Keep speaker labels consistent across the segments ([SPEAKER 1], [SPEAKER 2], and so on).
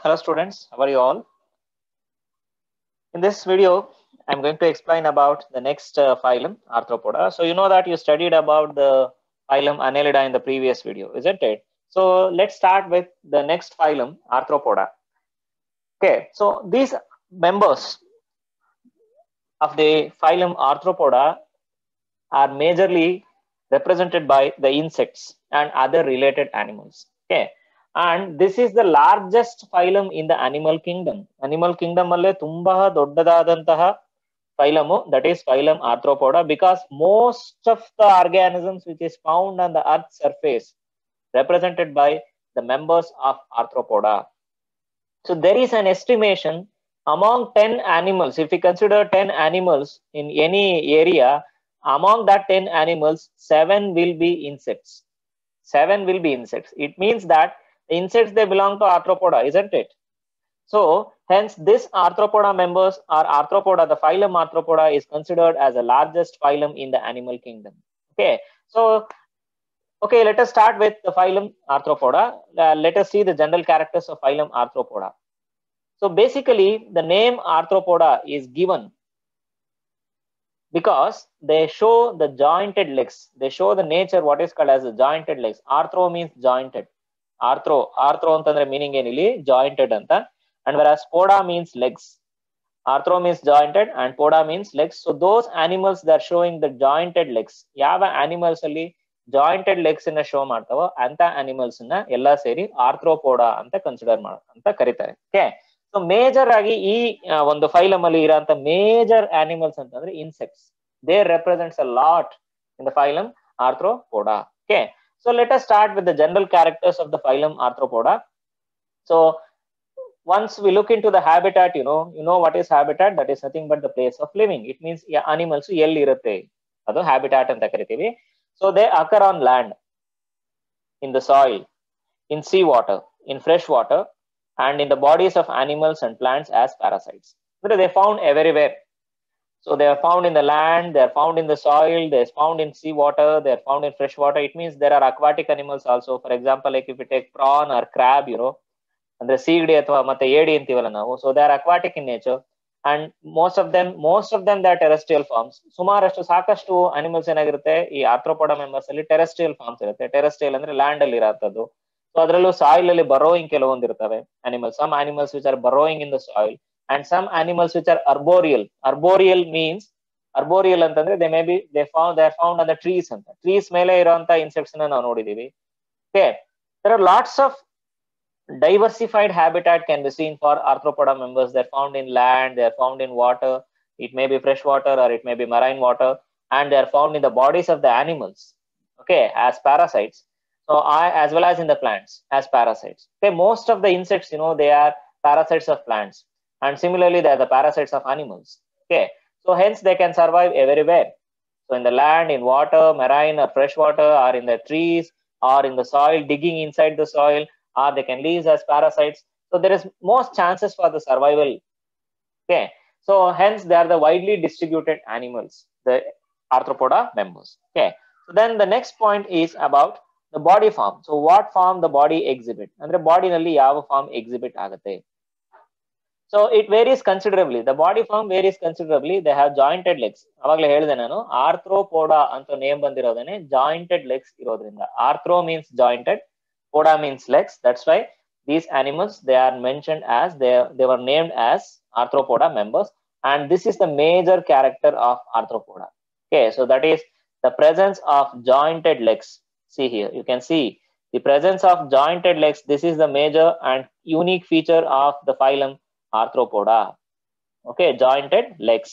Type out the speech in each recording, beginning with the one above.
[SPEAKER 1] Hello students, how are you all? In this video, I'm going to explain about the next phylum, Arthropoda. So you know that you studied about the phylum Annelida in the previous video, isn't it? So let's start with the next phylum, Arthropoda. Okay, so these members of the phylum Arthropoda are majorly represented by the insects and other related animals. Okay, and this is the largest phylum in the animal kingdom. Animal kingdom alle tumba doddadadantaha phylum, that is phylum Arthropoda, because most of the organisms which is found on the earth's surface represented by the members of Arthropoda. So there is an estimation among 10 animals. If we consider 10 animals in any area, among that 10 animals, 7 will be insects. 7 will be insects. It means that the insects, they belong to Arthropoda, isn't it? So hence this Arthropoda members or Arthropoda, the phylum Arthropoda is considered as the largest phylum in the animal kingdom. Okay, so okay, let us start with the phylum Arthropoda. Let us see the general characters of phylum Arthropoda. So basically the name Arthropoda is given because they show the jointed legs. They show the nature what is called as the jointed legs. Arthro means jointed. Arthro antandre meaning enili jointed anta, and whereas poda means legs. Arthro means jointed and poda means legs. So those animals that are showing the jointed legs, yava animals alli jointed legs inna show ಮಾಡ್ತಾವೋ ಅಂತ animals ನ ಎಲ್ಲ ಸೇರಿ Arthropoda ಅಂತ consider ಅಂತ ಕರೀತಾರೆ. Okay, so major ಆಗಿ ಈ ಒಂದು ಫೈಲಮ್ ಅಲ್ಲಿ ಇರೋಂತ ಮೇಜರ್ ಆನಿಮಲ್ಸ್ ಅಂತಂದ್ರೆ insects. They represents a lot in the phylum Arthropoda. Okay, so let us start with the general characters of the phylum Arthropoda. So once we look into the habitat, you know what is habitat? That is nothing but the place of living. It means animals ಎಲ್ಲಿ ಇರುತ್ತೆ ಅದು habitat ಅಂತ ಕರಿತೀವಿ. So they occur on land, in the soil, in sea water, in fresh water, and in the bodies of animals and plants as parasites. But they are found everywhere. So they are found in the land, they are found in the soil, they are found in sea water, they are found in fresh water. It means there are aquatic animals also. For example, like if you take prawn or crab, ಅಂದ್ರೆ ಸೀಗಡಿ ಅಥವಾ ಮತ್ತೆ ಏಡಿ ಅಂತೀವಲ್ಲ ನಾವು, so they are aquatic in nature, and most of them they are terrestrial forms. ಸುಮಾರಷ್ಟು ಸಾಕಷ್ಟು animals ಏನಾಗಿರುತ್ತೆ ಈ ಆರ್ಥ್ರೋಪೋಡಾ ಮೆಂಬರ್ಸ್ ಅಲ್ಲಿ ಟೆರೆಸ್ಟ್ರಿಯಲ್ ಫಾರ್ಮ್ಸ್ ಇರುತ್ತೆ. ಟೆರೆಸ್ಟ್ರಿಯಲ್ ಅಂದ್ರೆ ಲ್ಯಾಂಡ್ ಅಲ್ಲಿ ಇರತ್ತದು. ಸೊ ಅದರಲ್ಲೂ ಸಾಯಿಲ್ ಅಲ್ಲಿ ಬರೋಯಿಂಗ್ ಕೆಲವೊಂದು ಇರ್ತವೆ animals. Some animals which are burrowing in the soil and some animals which are arboreal. Arboreal means arboreal ಅಂತಂದ್ರೆ they are found on the trees ಅಂತ. ಟ್ರೀಸ್ ಮೇಲೆ ಇರುವಂತ ಇನ್ಸೆಕ್ಟ್ಸ್ ನ ನಾವು ನೋಡಿದೀವಿ. Okay, there are lots of diversified habitat can be seen for Arthropoda members. They are found in land, they are found in water. It may be fresh water or it may be marine water, and they are found in the bodies of the animals, okay, as parasites. So as well as in the plants as parasites. Okay, most of the insects, they are parasites of plants, and similarly they are the parasites of animals. Okay, so hence they can survive everywhere. So in the land, in water, marine or fresh water, or in the trees, or in the soil, digging inside the soil, or they can live as parasites. So there is most chances for the survival. Okay, so hence they are the widely distributed animals, the Arthropoda members. Okay, so then the next point is about the body form. So what form the body exhibit? Andre body nalli yava form exhibit agutte? So it varies considerably. The body form varies considerably. They have jointed legs. Avagale helide nanu Arthropoda anta name bandirodane jointed legs irodrinda. Arthro means jointed, poda means legs. That's why these animals, they are mentioned as they were named as Arthropoda members, and this is the major character of Arthropoda. Okay, so that is the presence of jointed legs. See here, you can see the presence of jointed legs. This is the major and unique feature of the phylum Arthropoda. Okay, jointed legs.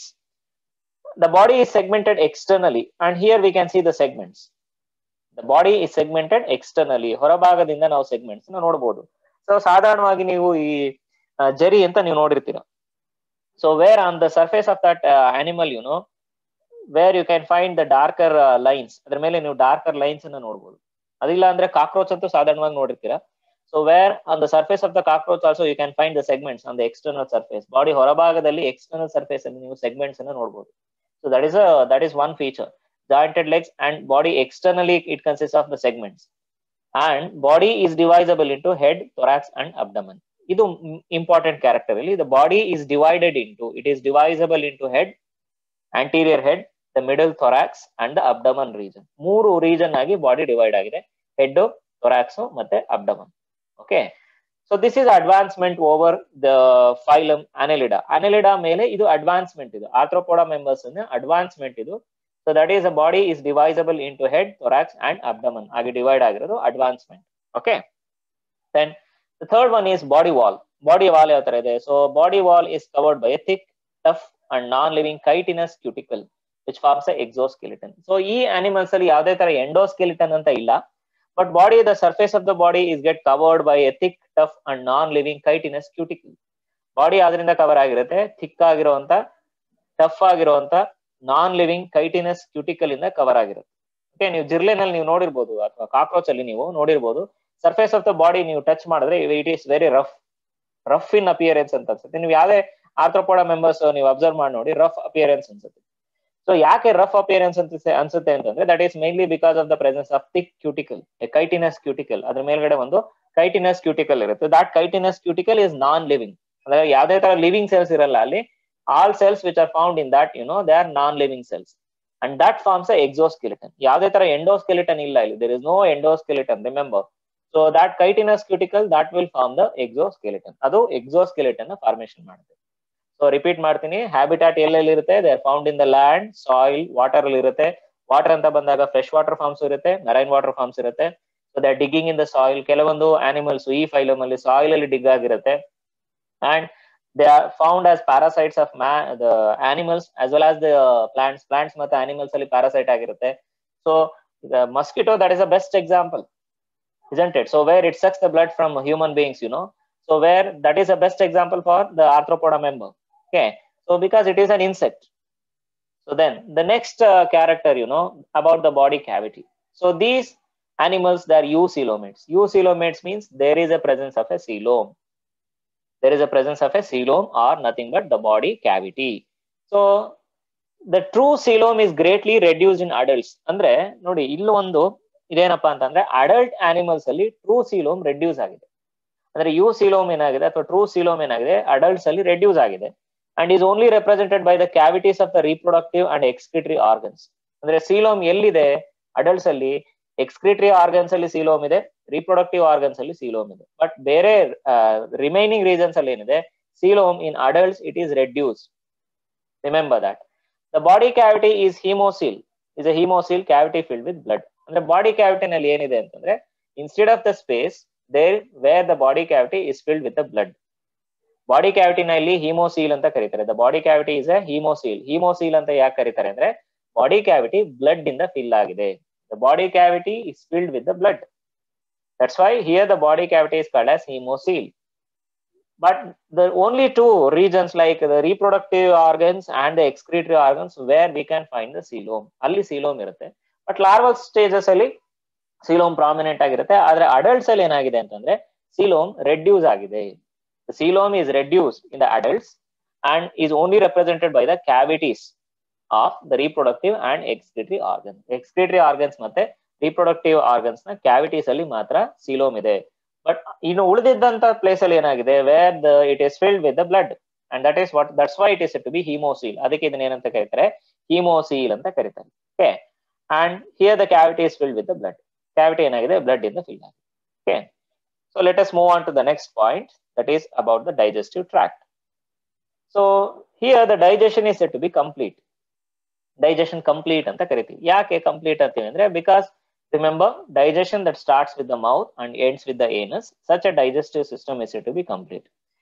[SPEAKER 1] The body is segmented externally, and here we can see the segments. The body is segmented externally. ಹೊರಭಾಗದಿಂದ ನಾವು segments ನೋಡಬಹುದು. So ಸಾಧಾರಣವಾಗಿ ನೀವು ಈ ಜರಿ ಅಂತ ನೀವು ನೋಡಿರ್ತೀರಾ. So where on the surface of that animal, where you can find the darker lines, ಅದ್ರ ಮೇಲೆ ನೀವು ಡಾರ್ಕರ್ ಲೈನ್ಸ್ ಅನ್ನ ನೋಡಬಹುದು. ಅದಿಲ್ಲ ಅಂದ್ರೆ ಕಾಕ್ರೋಚ್ ಅಂತೂ ಸಾಧಾರಣವಾಗಿ ನೋಡಿರ್ತೀರಾ. So where on the surface of the cockroach also you can find the segments on the external surface. Body ಹೊರಭಾಗದಲ್ಲಿ external surface ಅಲ್ಲಿ ನೀವು segments ಅನ್ನು ನೋಡಬಹುದು. So that is one feature. Jointed legs and body externally it consists of the segments. And body is divisible into head, thorax and abdomen. ಇದು important character ಇಲ್ಲಿ. The body is divided into, it is divisible into head, anterior head, the middle thorax and the abdomen region. 3 region ಆಗಿ body divide ಆಗಿದೆ, head, thorax ಮತ್ತೆ abdomen. Okay, so this is advancement over the phylum ಅನೆಲಿಡಾ. ಅನೆಲಿಡಾ ಮೇಲೆ ಇದು advancement, ಇದು Arthropoda members advancement ಇದು. So that is the body is divisible into head, thorax and abdomen ಆಗಿ divide ಆಗಿರೋದು advancement. Okay, then the third one is body wall. Body wall ಯಾವ ತರ ಇದೆ? So body wall is covered by a thick, tough and non living chitinous cuticle which forms a exoskeleton. So ಈ animals ಅಲ್ಲಿ ಯಾವುದೇ ತರ endoskeleton ಅಂತ ಇಲ್ಲ, but body, the surface of the body is get covered by a thick, tough and non-living chitinous cuticle. Body ಅದರಿಂದ cover ಆಗಿರುತ್ತೆ, thick ಆಗಿರುವಂತ, tough ಆಗಿರುವಂತ, ನಾನ್ ಲಿವಿಂಗ್ ಕೈಟಿನಸ್ ಕ್ಯೂಟಿಕಲ್ ಇಂದ ಕವರ್ ಆಗಿರುತ್ತೆ. ಓಕೆ, ನೀವು ಜಿರ್ಲೆನಲ್ಲಿ ನೀವು ನೋಡಿರ್ಬೋದು ಅಥವಾ ಕಾಕ್ರೋಚ್ ಅಲ್ಲಿ ನೀವು ನೋಡಿರ್ಬೋದು, ಸರ್ಫೇಸ್ ಆಫ್ ದ ಬಾಡಿ ನೀವು ಟಚ್ ಮಾಡಿದ್ರೆ it is very rough in appearance ಅಂತ ಅನ್ಸುತ್ತೆ. ನೀವು ಯಾವುದೇ ಆರ್ಥ್ರೋಪೋಡಾ ಮೆಂಬರ್ಸ್ ನೀವು ಅಬ್ಸರ್ವ್ ಮಾಡಿ ನೋಡಿ, ರಫ್ ಅಪಿಯರೆನ್ಸ್ ಅನ್ಸುತ್ತೆ. ಸೊ ಯಾಕೆ ರಫ್ ಅಪಿಯರೆನ್ಸ್ ಅನ್ಸುತ್ತೆ ಅಂತಂದ್ರೆ that is mainly because of the presence of thick cuticle, a chitinous cuticle. ಅದ್ರ ಮೇಲ್ಗಡೆ ಒಂದು ಕೈಟಿನಸ್ ಕ್ಯೂಟಿಕಲ್ ಇರುತ್ತೆ. That chitinous cuticle is non living, ಅಂದ್ರೆ ಯಾವುದೇ ತರ ಲಿವಿಂಗ್ ಸೆಲ್ಸ್ ಇರಲ್ಲ ಅಲ್ಲಿ. All cells which are found in that they are non living cells and that forms a exoskeleton. ಯಾವುದೇ ತರ ಎಂಡೋಸ್ಕೆಲಿಟನ್ ಇಲ್ಲ ಇಲ್ಲಿ, there is no endoskeleton, remember. So that chitinous cuticle that will form the exoskeleton. ಅದು exoskeleton formation ಮಾಡುತ್ತೆ. So repeat ಮಾಡ್ತೀನಿ, habitat ಎಲ್ಲೆಲ್ಲಿ ಇರುತ್ತೆ? They are found in the land, soil, water ಅಲ್ಲಿ ಇರುತ್ತೆ. ವಾಟರ್ ಅಂತ ಬಂದಾಗ ಫ್ರೆಶ್ ವಾಟರ್ ಫಾರ್ಮ್ಸ್ ಇರುತ್ತೆ, ಮೆರೈನ್ ವಾಟರ್ ಫಾರ್ಮ್ಸ್ ಇರುತ್ತೆ. So they are digging in the soil. ಕೆಲವೊಂದು ಆನಿಮಲ್ಸ್ ಈ ಫೈಲಮ್ ಅಲ್ಲಿ ಸಾಯಿಲ್ ಅಲ್ಲಿ ಡಿಗ್ ಆಗಿರುತ್ತೆ. And they are found as parasites of the animals as well as the plants. Plants ಮತ್ತೆ animals ಅಲ್ಲಿ parasite ಆಗಿರುತ್ತೆ. So mosquito that is the best example, isn't it? So where it sucks the blood from human beings, so where that is the best example for the arthropoda member. Okay, so because it is an insect. So then the next character, about the body cavity. So these animals, they are eucoelomates. Eucoelomates means there is a presence of a coelom. There is a presence of a coelom or nothing but the body cavity. So the true coelom is greatly reduced in adults. ಅಂದ್ರೆ ನೋಡಿ ಇಲ್ಲಿ ಒಂದು ಇದೇನಪ್ಪಾ ಅಂತಂದ್ರೆ adult animals ಅಲ್ಲಿ true coelom reduce ಆಗಿದೆ. ಅಂದ್ರೆ coelom ಏನಾಗಿದೆ ಅಥವಾ ಟ್ರೂ ಸೀಲೋಮ್ ಏನಾಗಿದೆ ಅಡಲ್ಟ್ಸ್ ಅಲ್ಲಿ ರೆಡ್ಯೂಸ್ ಆಗಿದೆ. And is only represented by the cavities of the reproductive and excretory organs. ಅಂದ್ರೆ ಸೀಲೋಮ್ ಎಲ್ಲಿದೆ ಅಡಲ್ಟ್ಸ್ ಅಲ್ಲಿ? ಎಕ್ಸ್ಕ್ರಿಟರಿ ಆರ್ಗನ್ಸ್ ಅಲ್ಲಿ ಸೀಲೋಮ್ ಇದೆ, ರೀಪ್ರೊಡಕ್ಟಿವ್ ಆರ್ಗನ್ಸ್ ಅಲ್ಲಿ ಸೀಲೋಮ್ ಇದೆ. ಬಟ್ ಬೇರೆ ರಿಮೈನಿಂಗ್ ರೀಸನ್ಸ್ ಅಲ್ಲಿ ಏನಿದೆ, coelom in adults it is reduced. Remember that. The body cavity is haemocoel, is a haemocoel cavity filled with blood. ಅಂದ್ರೆ ಬಾಡಿ ಕ್ಯಾವಿಟಿ ನಲ್ಲಿ ಏನಿದೆ ಅಂತಂದ್ರೆ instead of the space there where the body cavity is filled with the blood. Body ಕ್ಯಾವಿಟಿನಲ್ಲಿ haemocoel ಅಂತ ಕರೀತಾರೆ. The body cavity is a haemocoel. Haemocoel ಅಂತ ಯಾಕೆ ಕರೀತಾರೆ ಅಂದ್ರೆ ಬಾಡಿ ಕ್ಯಾವಿಟಿ ಬ್ಲಡ್ ಇಂದ ಫಿಲ್ ಆಗಿದೆ. The body cavity is filled with the blood. That's why here the body cavity is called as haemocoel. But the only two regions like the reproductive organs and the excretory organs where we can find the coelom. ಅಲ್ಲಿ coelom ಇರುತ್ತೆ. But larval stages ಅಲ್ಲಿ coelom prominent ಆಗಿರುತ್ತೆ. ಆದ್ರೆ adults ಅಲ್ಲಿ ಏನಾಗಿದೆ ಅಂತಂದ್ರೆ coelom reduce ಆಗಿದೆ. Coelom is reduced in the adults and is only represented by the cavities of the reproductive and excretory organs. Excretory organs ಮತ್ತೆ ರೀಪ್ರೊಡಕ್ಟಿವ್ ಆರ್ಗನ್ಸ್ ನ cavities ಅಲ್ಲಿ ಮಾತ್ರ ಸೀಲೋಮ್ ಇದೆ. ಬಟ್ ಇನ್ನು ಉಳಿದಿದ್ದಂತ ಪ್ಲೇಸ್ ಅಲ್ಲಿ ಏನಾಗಿದೆ where it is filled with the blood and that's why it is to be haemocoel. ಅದಕ್ಕೆ ಇದನ್ನ ಏನಂತ ಕರೀತಾರೆ? ಹೀಮೋಸೀಲ್ ಅಂತ ಕರೀತಾರೆ. Okay, and here the cavity is filled with the blood. Cavity ಏನಾಗಿದೆ blood ಇಂದ fill ಆಗಿದೆ. Okay, so let us move on to the next point, that is about the digestive tract. So here the digestion is said to be complete. Digestion complete ಅಂತ ಕರಿತೀವಿ. ಯಾಕೆ complete ಅಂತೀವಿ ಅಂದ್ರೆ because remember digestion that starts with the mouth and ends with the anus, such a digestive system is said to be complete.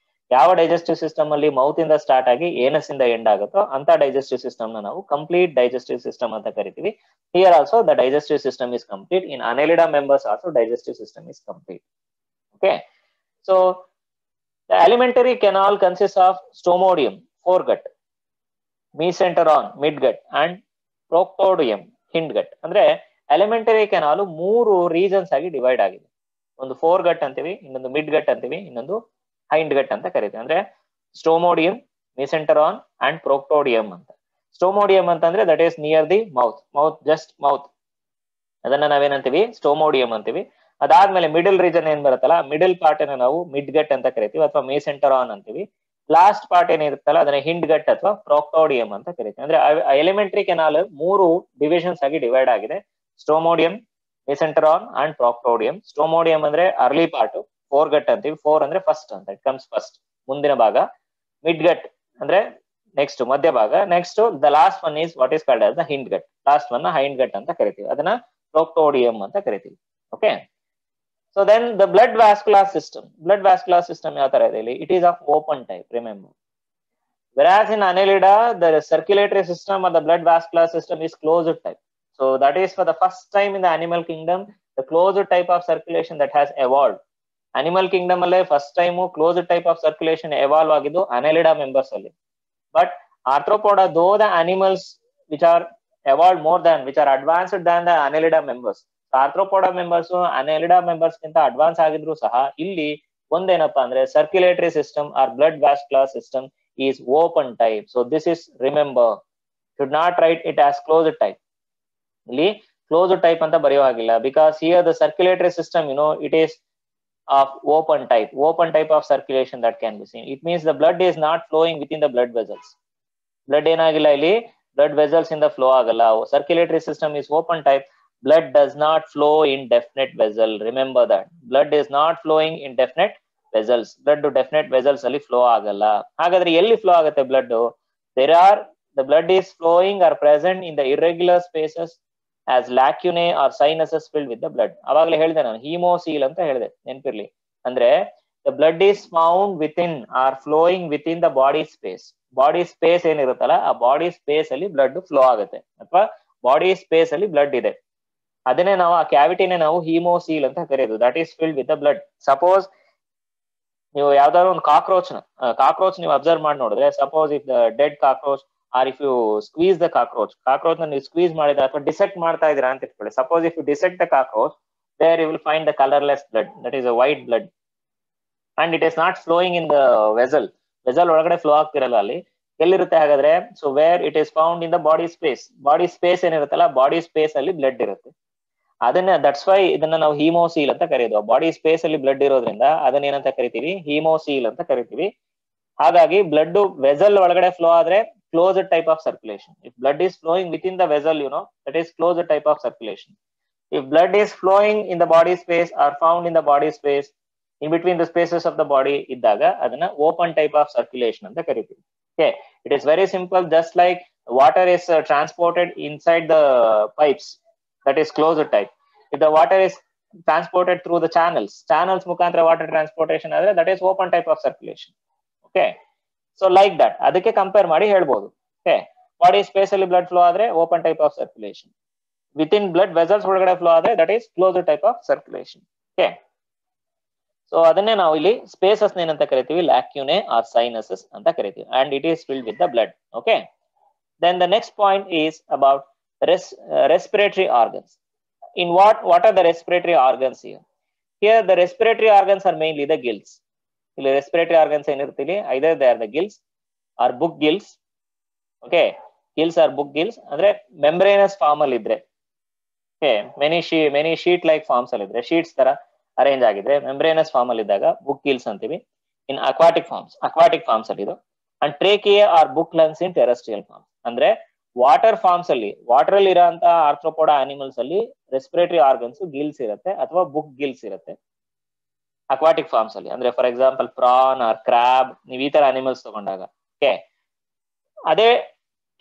[SPEAKER 1] ಯಾವ digestive system ಅಲ್ಲಿ mouth ಇಂದ start ಆಗಿ anus ಇಂದ ಎಂಡ್ ಆಗುತ್ತೋ ಅಂತ ಡೈಜೆಸ್ಟಿವ್ ಸಿಸ್ಟಮ್ ನ ನಾವು ಕಂಪ್ಲೀಟ್ ಡೈಜೆಸ್ಟಿವ್ ಸಿಸ್ಟಮ್ ಅಂತ ಕರಿತೀವಿ. Here also the digestive system is complete. In Annelida members also digestive system is complete. Okay, so the alimentary canal consist of stomodeum, foregut, mesenteron, mid gut and proctodeum, hind gut. ಅಂದ್ರೆ alimentary canal 3 regions ಆಗಿ divide ಆಗಿದೆ. ಒಂದು four ಗಟ್ ಅಂತೀವಿ, ಇನ್ನೊಂದು mid ಗಟ್ ಅಂತೀವಿ, ಇನ್ನೊಂದು hind gut ಅಂತ ಕರೀತೀವಿ. ಅಂದ್ರೆ ಸ್ಟೋಮೋಡಿಯಂ, ಮಿಸೆಂಟರಾನ್ ಅಂಡ್ ಪ್ರೊಕ್ಟೋಡಿಯಂ ಅಂತ. ಸ್ಟೋಮೋಡಿಯಂ ಅಂತಂದ್ರೆ that is near the mouth, just mouth, ಅದನ್ನ ನಾವೇನಂತೀವಿ? ಸ್ಟೋಮೋಡಿಯಂ ಅಂತೀವಿ. ಅದಾದ್ಮೇಲೆ ಮಿಡಲ್ ರೀಜನ್ ಏನ್ ಬರುತ್ತಲ್ಲ, ಮಿಡಲ್ ಪಾರ್ಟ್ ಅನ್ನ ನಾವು ಮಿಡ್ ಗಟ್ ಅಂತ ಕರಿತೀವಿ ಅಥವಾ ಮೇಸೆಂಟರಾನ್ ಅಂತೀವಿ. ಲಾಸ್ಟ್ ಪಾರ್ಟ್ ಏನಿರುತ್ತಲ್ಲ ಅದನ್ನ ಹಿಂಡ್ ಗಟ್ ಅಥವಾ ಪ್ರೊಕ್ಟೋಡಿಯಂ ಅಂತ ಕರಿತೀವಿ. ಅಂದ್ರೆ ಎಲಿಮೆಂಟರಿ ಕೆನಾಲ್ 3 ಡಿವಿಷನ್ಸ್ ಆಗಿ ಡಿವೈಡ್ ಆಗಿದೆ: ಸ್ಟೋಮೋಡಿಯಂ, ಮೇಸೆಂಟರಾನ್ ಅಂಡ್ ಪ್ರೊಕ್ಟೋಡಿಯಂ. ಸ್ಟೋಮೋಡಿಯಂ ಅಂದ್ರೆ ಅರ್ಲಿ ಪಾರ್ಟ್, ಫೋರ್ ಗಟ್ ಅಂತೀವಿ. ಫೋರ್ ಅಂದ್ರೆ ಫಸ್ಟ್ ಅಂತ, ಇಟ್ ಕಮ್ಸ್ ಫಸ್ಟ್, ಮುಂದಿನ ಭಾಗ. ಮಿಡ್ ಗಟ್ ಅಂದ್ರೆ ನೆಕ್ಸ್ಟ್ ಮಧ್ಯ ಭಾಗ. Next the last one is what is called as the hind gut. Last one hind gut ಅಂತ ಕರಿತೀವಿ, ಅದನ್ನ ಪ್ರೊಕ್ಟೋಡಿಯಂ ಅಂತ ಕರಿತೀವಿ. Okay, so then the blood vascular system ಯಾವ ತರ ಇದೆ ಇಲ್ಲಿ? It is of open type, remember. Whereas in Annelida, the circulatory system or the blood vascular system is closed type. So that is for the first time in the animal kingdom, the closed type of circulation that has evolved. Animal kingdom alle first time closed type of circulation evolve ಆಗಿದ್ದು Annelida members ಅಲ್ಲಿ. But Arthropoda, though the animals which are evolved more than, which are advanced than the Annelida members, Arthropoda members Annelida members ಗಿಂತ advance ಆಗಿದ್ರು ಸಹ ಇಲ್ಲಿ ಒಂದೇನಪ್ಪಾ ಅಂದ್ರೆ circulatory system or blood vascular system is open type. So this is, remember, should not write it as closed type. ಇಲ್ಲಿ closed type ಅಂತ ಬರೆಯೋ ಹಾಗಿಲ್ಲ, because here the circulatory system it is of open type of circulation that can be seen. It means the blood is not flowing with in the blood vessels. Blood ಏನಾಗಿಲ್ಲ ಇಲ್ಲಿ, blood vessels ಇಂದ flow ಆಗಲ್ಲ. Circulatory system is open type. Blood does not flow in definite vessel. Remember that. Blood is not flowing in definite vessels. Blood to definite vessels ಅಲ್ಲಿ flow ಆಗಲ್ಲ. ಹಾಗಾದ್ರೆ ಎಲ್ಲಿ flow ಆಗುತ್ತೆ blood? The blood is flowing or present in the irregular spaces as lacunae or sinuses filled with the blood. ಅವಾಗಲೇ ಹೇಳಿದೆ ನಾನು, hemocoel ಅಂತ ಹೇಳಿದೆ, ನೆನಪಿರ್ಲಿ. ಅಂದ್ರೆ the blood is found within or flowing within the body space. Body space ಏನಿರುತ್ತಲ್ಲ ಆ body space ಅಲ್ಲಿ blood flow ಆಗುತ್ತೆ, ಅಥವಾ ಬಾಡಿ ಸ್ಪೇಸ್ ಅಲ್ಲಿ ಬ್ಲಡ್ ಇದೆ. ಅದನ್ನೇ ನಾವು, ಆ ಕ್ಯಾವಿಟಿನೇ ನಾವು ಹೀಮೋಸೀಲ್ ಅಂತ ಕರೆಯೋದು. That is filled with the blood. Suppose ನೀವು ಯಾವ್ದಾದ್ರು ಒಂದು ಕಾಕ್ರೋಚ್ ನೀವು ಅಬ್ಸರ್ವ್ ಮಾಡಿ ನೋಡಿದ್ರೆ, suppose if the dead cockroach or if you squeeze the cockroach ನ ನೀವು ಸ್ಕ್ವೀಸ್ ಮಾಡಿದ್ರೆ ಅಥವಾ ಡಿಸೆಕ್ಟ್ ಮಾಡ್ತಾ ಇದೀರಾ ಅಂತ ಇಟ್ಕೊಳ್ಳಿ. Suppose if you dissect the cockroach, there you will find the colourless blood, that is a white blood, and it is not flowing in the vessel ಒಳಗಡೆ flow ಆಗ್ತಿರಲ್ಲ ಅಲ್ಲಿ. ಎಲ್ಲಿರುತ್ತೆ ಹಾಗಾದ್ರೆ? So where it is found in the body space ಏನಿರುತ್ತಲ್ಲ, body space ಅಲ್ಲಿ blood ಇರುತ್ತೆ. ಅದನ್ನ, that's why ಇದನ್ನ ನಾವು ಹೀಮೋಸೀಲ್ ಅಂತ ಕರೆಯೋದು. ಬಾಡಿ ಸ್ಪೇಸ್ ಅಲ್ಲಿ ಬ್ಲಡ್ ಇರೋದ್ರಿಂದ ಅದನ್ನ ಏನಂತ ಕರಿತೀವಿ? ಹೀಮೋಸೀಲ್ ಅಂತ ಕರಿತೀವಿ. ಹಾಗಾಗಿ ಬ್ಲಡ್ ವೆಸಲ್ ಒಳಗಡೆ ಫ್ಲೋ ಆದ್ರೆ closed type of circulation. If blood is flowing with in the vessel, that is closed type of circulation. If blood is flowing in the body space R found in the body space, in between the spaces of the body ಇದ್ದಾಗ ಅದನ್ನ open type of circulation ಅಂತ ಕರಿತೀವಿ. Okay, it is very simple. Just like water is transported inside the pipes, that is closed type. If the water is transported through the channels mukantra water transportation adre, that is open type of circulation. Okay, so like that, ಅದಕ್ಕೆ compare ಮಾಡಿ ಹೇಳ್ಬೋದು. Okay, body space ಅಲ್ಲಿ blood flow ಆದ್ರೆ open type of circulation. Within blood vessels ಒಳಗಡೆ flow ಆದ್ರೆ that is closed type of circulation. Okay, so ಅದನ್ನೇ ನಾವು ಇಲ್ಲಿ ಸ್ಪೇಸಸ್ ಏನಂತ ಕರಿತೀವಿ? ಲ್ಯಾಕ್ಯುನೆ ಆರ್ ಸೈನಸಸ್ ಅಂತ ಕರಿತೀವಿ, and it is filled with the blood. Okay, then the next point is about respiratory organs. In what are the respiratory organs here? Here the respiratory organs are mainly the gills. ಇಲ್ಲಿ respiratory organs ಏನಿರ್ತೀವಿ, either they are the gills or book gills. Okay, gills or book gills ಅಂದ್ರೆ membranous form ಅಲ್ಲಿ ಇದ್ರೆ, okay, many sheet like forms ಅಲ್ಲಿ ಇದ್ರೆ, sheets ತರ arrange ಆಗಿದ್ರೆ membranous form ಅಲ್ಲಿ ಇದ್ದಾಗ ಬುಕ್ ಗಿಲ್ಸ್ ಅಂತೀವಿ. ಇನ್ ಅಕ್ವಾಟಿಕ್ ಫಾರ್ಮ್ಸ್ ಅಲ್ಲಿ ಇದು. And trachea or book lungs in terrestrial forms. ಅಂದ್ರೆ ವಾಟರ್ ಫಾರ್ಮ್ಸ್ ಅಲ್ಲಿ, ವಾಟರ್ ಅಲ್ಲಿ ಇರೋಂತ ಆರ್ಥ್ರೋಪೋಡಾ ಅನಿಮಲ್ಸ್ ಅಲ್ಲಿ ರೆಸ್ಪಿರೇಟರಿ ಆರ್ಗನ್ಸ್ ಗಿಲ್ಸ್ ಇರುತ್ತೆ ಅಥವಾ ಬುಕ್ ಗಿಲ್ಸ್ ಇರುತ್ತೆ. ಅಕ್ವಾಟಿಕ್ ಫಾರ್ಮ್ಸ್ ಅಲ್ಲಿ ಅಂದ್ರೆ for example prawn or crab, ನೀವು ಈ ತರ ಅನಿಮಲ್ಸ್ ತಗೊಂಡಾಗ. ಓಕೆ, ಅದೇ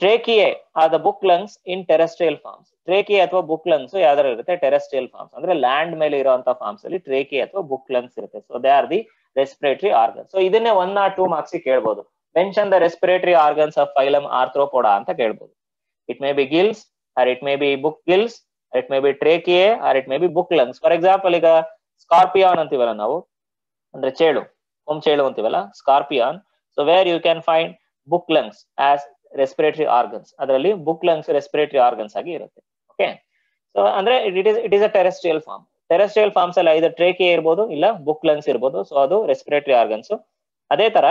[SPEAKER 1] tracheae or the book lungs in terrestrial forms. Tracheae ಅಥವಾ ಬುಕ್ ಲಂಗ್ಸ್ ಯಾವ್ದಾರು ಇರುತ್ತೆ ಟೆರೆಸ್ಟ್ರಿಯಲ್ ಫಾರ್ಮ್ಸ್, ಅಂದ್ರೆ ಲ್ಯಾಂಡ್ ಮೇಲೆ ಇರುವಂತಹ ಫಾರ್ಮ್ಸ್ ಅಲ್ಲಿ ಟ್ರೇಕಿಯೆ ಅಥವಾ ಬುಕ್ ಲಂಗ್ಸ್ ಇರುತ್ತೆ. So they are the respiratory organs. So ಇದನ್ನೇ 1 or 2 ಮಾರ್ಕ್ಸ್ ಕೇಳ್ಬೋದು. Mention the respiratory organs of phylum Arthropoda ಅಂತ ಕೇಳ್ಬೋದು. It may be gills or it may be book gills, it may be tracheae or it may be book lungs. For example ಈಗ scorpion ಅಂತೀವಲ್ಲ ನಾವು, ಅಂದ್ರೆ ಚೇಳು ಅಂತೀವಲ್ಲ, scorpion. So where you can find book lungs as respiratory organs. ಅದರಲ್ಲಿ book lungs respiratory organs ಆಗಿ ಇರುತ್ತೆ. Okay, so ಅಂದ್ರೆ it is a terrestrial form. Terrestrial forms ಅಲ್ಲಿ ಐದರ್ ಟ್ರೇಕಿಯೆ ಇರ್ಬೋದು ಇಲ್ಲ ಬುಕ್ ಲಂಗ್ಸ್ ಇರ್ಬೋದು. ಸೊ ಅದು ರೆಸ್ಪಿರೇಟರಿ ಆರ್ಗನ್ಸ್. ಅದೇ ತರ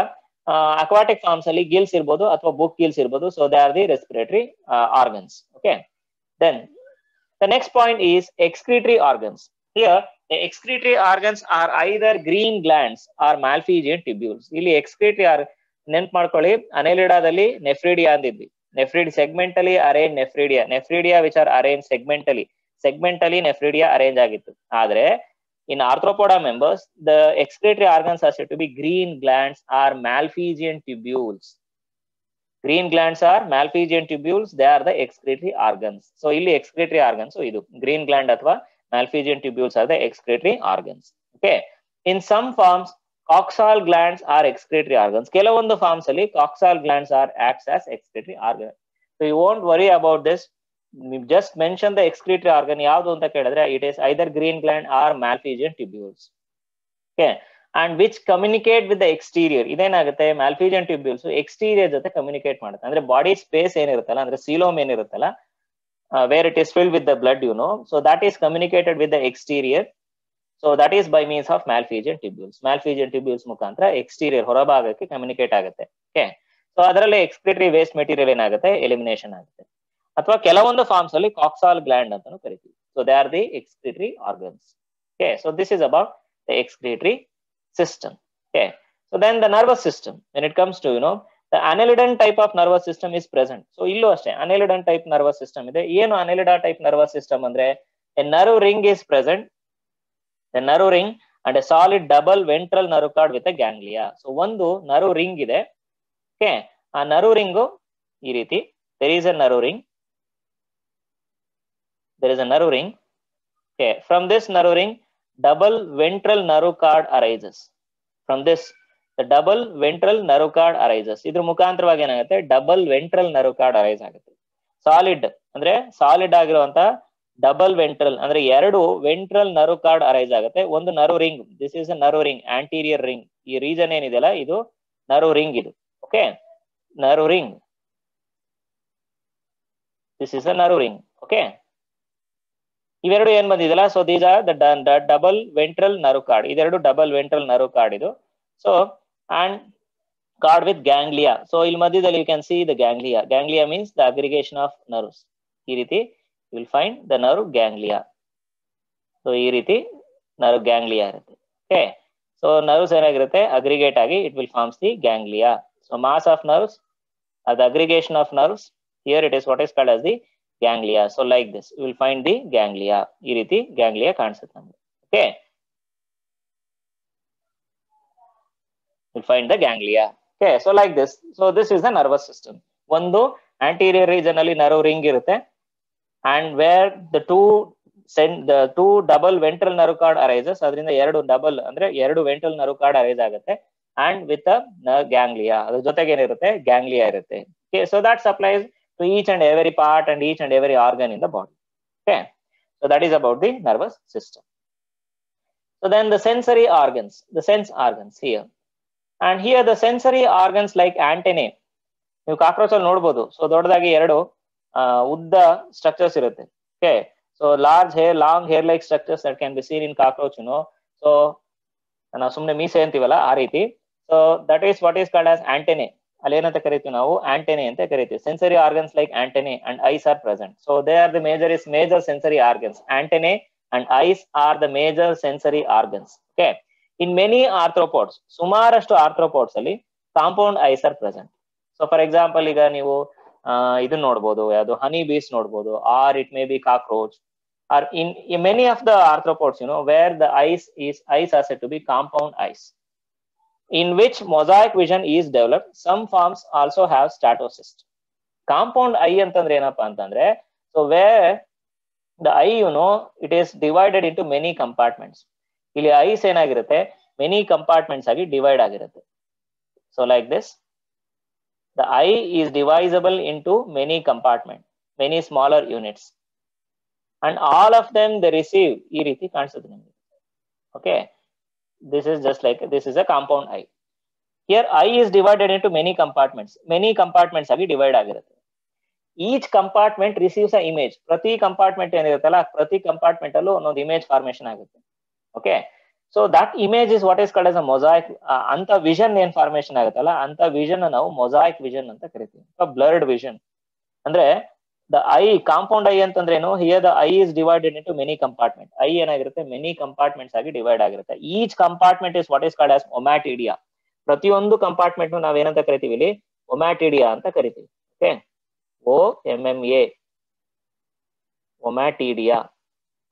[SPEAKER 1] ಅಕ್ವಾಟಿಕ್ ಫಾರ್ಮ್ಸ್ ಅಲ್ಲಿ ಗಿಲ್ಸ್ ಇರ್ಬೋದು ಅಥವಾ ಬುಕ್ ಗಿಲ್ಸ್ ಇರ್ಬೋದು. So they are the respiratory organs. Okay, then the next point is excretory organs. Here The excretory organs are either green glands or malphizian tubules. ಇಲ್ಲಿ excretory ನೆನ್ಪು ಮಾಡ್ಕೊಳ್ಳಿ, ಅನೆಲಿಡಾದಲ್ಲಿ nephridia ಅಂದಿದ್ವಿ. Nephrid segmentally arrange nephridia which are arrange segmentally nephridia arrange ಆಗಿತ್ತು. ಆದ್ರೆ in arthropoda members, the excretory organs are said to be green glands or malphizian tubules. Green glands are malphizian tubules, they are the excretory organs. So illi excretory organs, so idu green gland athwa malphizian tubules are the excretory organs. Okay, in some forms coxal glands are excretory organs. Kelavondu forms alli coxal glands are acts as excretory organ. So you won't worry about this. Just mention the excretory organ ಯಾವುದು ಅಂತ ಕೇಳಿದ್ರೆ it is either green gland or malphizian tubules. Okay, and which communicate with the exterior. ಇದೇನಾಗುತ್ತೆ, malphizian tubules exterior ಜೊತೆ communicate ಮಾಡುತ್ತೆ. ಅಂದ್ರೆ body space ಏನಿರುತ್ತಲ್ಲ, ಅಂದ್ರೆ coelom ಏನಿರುತ್ತಲ್ಲ, where it is filled with the blood, you know, so that is communicated with the exterior. So that is by means of malphizian tubules ಮುಖಾಂತರ exterior ಹೊರಭಾಗಕ್ಕೆ communicate ಆಗುತ್ತೆ. Okay, so ಅದರಲ್ಲಿ excretory waste material ಏನಾಗುತ್ತೆ, elimination ಆಗುತ್ತೆ. ಅಥವಾ ಕೆಲವೊಂದು forms ಅಲ್ಲಿ coxal gland ಅಂತಾನು ಕರಿತೀವಿ. So they are the excretory organs. Okay, so this is about the excretory system. Okay, so then the nervous system, when it comes to the annelidan type of nervous system is present. So ಇಲ್ಲೂ ಅಷ್ಟೇ annelidan type nervous system ಇದೆ. ಏನು Annelida type nervous system ಅಂದ್ರೆ, A nerve ring is present, the nerve ring and a solid double ventral nerve cord with a ganglia. So ಒಂದು nerve ring ಇದೆ. Okay, ಆ nerve ring ಈ ರೀತಿ, there is a nerve ring. There is a nerve ring. Okay, from this nerve ring, double ventral nerve cord arises. From this, the double ventral nerve cord arises. ಇದ್ರ ಮುಖಾಂತರವಾಗಿ ಏನಾಗುತ್ತೆ, double ventral nerve cord arise ಆಗುತ್ತೆ. Solid ಅಂದ್ರೆ solid ಆಗಿರುವಂತ double ventral ಅಂದ್ರೆ ಎರಡು ventral nerve cord arise ಆಗುತ್ತೆ. ಒಂದು nerve ring, this is a nerve ring, anterior ring. ಈ ರೀಜನ್ ಏನಿದೆಯಲ್ಲ ಇದು ನರ್ವ್ ರಿಂಗ್ ಇದು. Okay, nerve ring, this is a nerve ring. Okay, ಇವೆರಡು ಏನ್ ಬಂದಿದೆಯಲ್ಲ, so these are the double ventral nerve cord. ಇದೆರಡು ಡಬಲ್ ವೆಂಟ್ರಲ್ ನರ್ವ್ ಕಾರ್ಡ್ ಇದು. So and cord with ganglia. So ಇಲ್ಲಿ ಮಧ್ಯದಲ್ಲಿ you can see the ganglia. Ganglia means the aggregation of nerves. ಈ ರೀತಿ you will find the nerve ganglia. So ಈ ರೀತಿ nerve ganglia ಇರುತ್ತೆ. Okay, so nerves ಏನಾಗಿರುತ್ತೆ, aggregate ಆಗಿ it will forms the ganglia. So mass of nerves, the aggregation of nerves, here it is what is called as the ganglia. So like this you will find the ganglia. ಈ ರೀತಿ ganglia ಕಾಣಿಸುತ್ತೆ ನಮಗೆ. Okay, you will find the ganglia. Okay, so like this. So this is the nervous system. ಒಂದು anterior region ಅಲ್ಲಿ nerve ring ಇರುತ್ತೆ, and where the two double ventral nerve cord arises. ಅದರಿಂದ ಎರಡು double ಅಂದ್ರೆ ಎರಡು ventral nerve cord arise ಆಗುತ್ತೆ, and with a ganglia. ಅದ್ರ ಜೊತೆಗೆ ಏನಿರುತ್ತೆ, ganglia ಇರುತ್ತೆ. Okay, so that supplies to each and every part and each and every organ in the body. Okay, so that is about the nervous system. So then the sensory organs, the sense organs here, and here the sensory organs like antennae. ನೀವು cockroach ಅಲ್ಲಿ ನೋಡಬಹುದು. So ದೊಡ್ಡದಾಗಿ ಎರಡು ಉದ್ದ structures ಇರುತ್ತೆ. Okay, so large hair, long hair like structures that can be seen in cockroach. So ನಾವು ಸುಮ್ಮನೆ ಮೀಸೆ ಅಂತೀವಲ್ಲ ಆ ರೀತಿ. So that is what is called as antennae. ಅಲ್ಲಿ ಏನಂತ ಕರಿತೀವಿ ನಾವು, ಆಂಟೆನೆ ಅಂತ ಕರಿತೀವಿ. Sensory organs like antennae and eyes are present. So they are the major sensory organs. Antennae and eyes are the major sensory organs. Okay, in many arthropods, ಸುಮಾರಷ್ಟು arthropods ಅಲ್ಲಿ compound eyes are present. So for example ಈಗ ನೀವು ಇದನ್ನ ನೋಡ್ಬೋದು, ಯಾವುದು honey bees ನೋಡ್ಬೋದು, or it may be cockroach, or in many of the arthropods where the eyes are said to be compound eyes, in which mosaic vision is developed. Some forms also have statocyst. Compound eye ಅಂತಂದ್ರೆ ಏನಪ್ಪಾ ಅಂತಂದ್ರೆ, so where the eye it is divided into many compartments. ಇಲ್ಲಿ ice ಏನಾಗಿರುತ್ತೆ, many compartments ಆಗಿ divide ಆಗಿರುತ್ತೆ. So like this, the eye is divisible into many compartments, many smaller units, and all of them they receive ಈ ರೀತಿ ಕಾಣಿಸುತ್ತೆ ನಿಮಗೆ. Okay, this is just like, this is a compound eye. Here eye is divided into many compartments ಆಗಿ divide ಆಗಿರುತ್ತೆ. Each compartment receives a image. ಪ್ರತಿ compartment ಏನಿರುತ್ತಲ್ಲ, ಪ್ರತಿ compartment ಅಲ್ಲೂ ಒಂದೊಂದು ಇಮೇಜ್ ಫಾರ್ಮೇಶನ್ ಆಗುತ್ತೆ. Okay, so that image is what is called as a mosaic. ಅಂತ vision ಏನ್ formation ಆಗುತ್ತಲ್ಲ, ಅಂತ ವಿಷನ್ ನಾವು ಮೊಸಾಯಿಕ್ ವಿಷನ್ ಅಂತ ಕರಿತೀವಿ. ಬ್ಲರ್ಡ್ ವಿಷನ್ ಅಂದ್ರೆ The I, compound I ಅಂತಂದ್ರೆ ಏನು? Here the I is divided into many compartments. I ಏನಾಗಿರುತ್ತೆ? Many compartments ಆಗಿ ಡಿವೈಡ್ ಆಗಿರುತ್ತೆ. Each compartment is what is called as ommatidia. ಪ್ರತಿಯೊಂದು ಕಂಪಾರ್ಟ್ಮೆಂಟ್ ನಾವೇನಂತ ಕರಿತೀವಿ ಇಲ್ಲಿ? ಒಮ್ಯಾಟಿಡಿಯಾ ಅಂತ ಕರಿತೀವಿ. Okay, OMMA, ommatidia,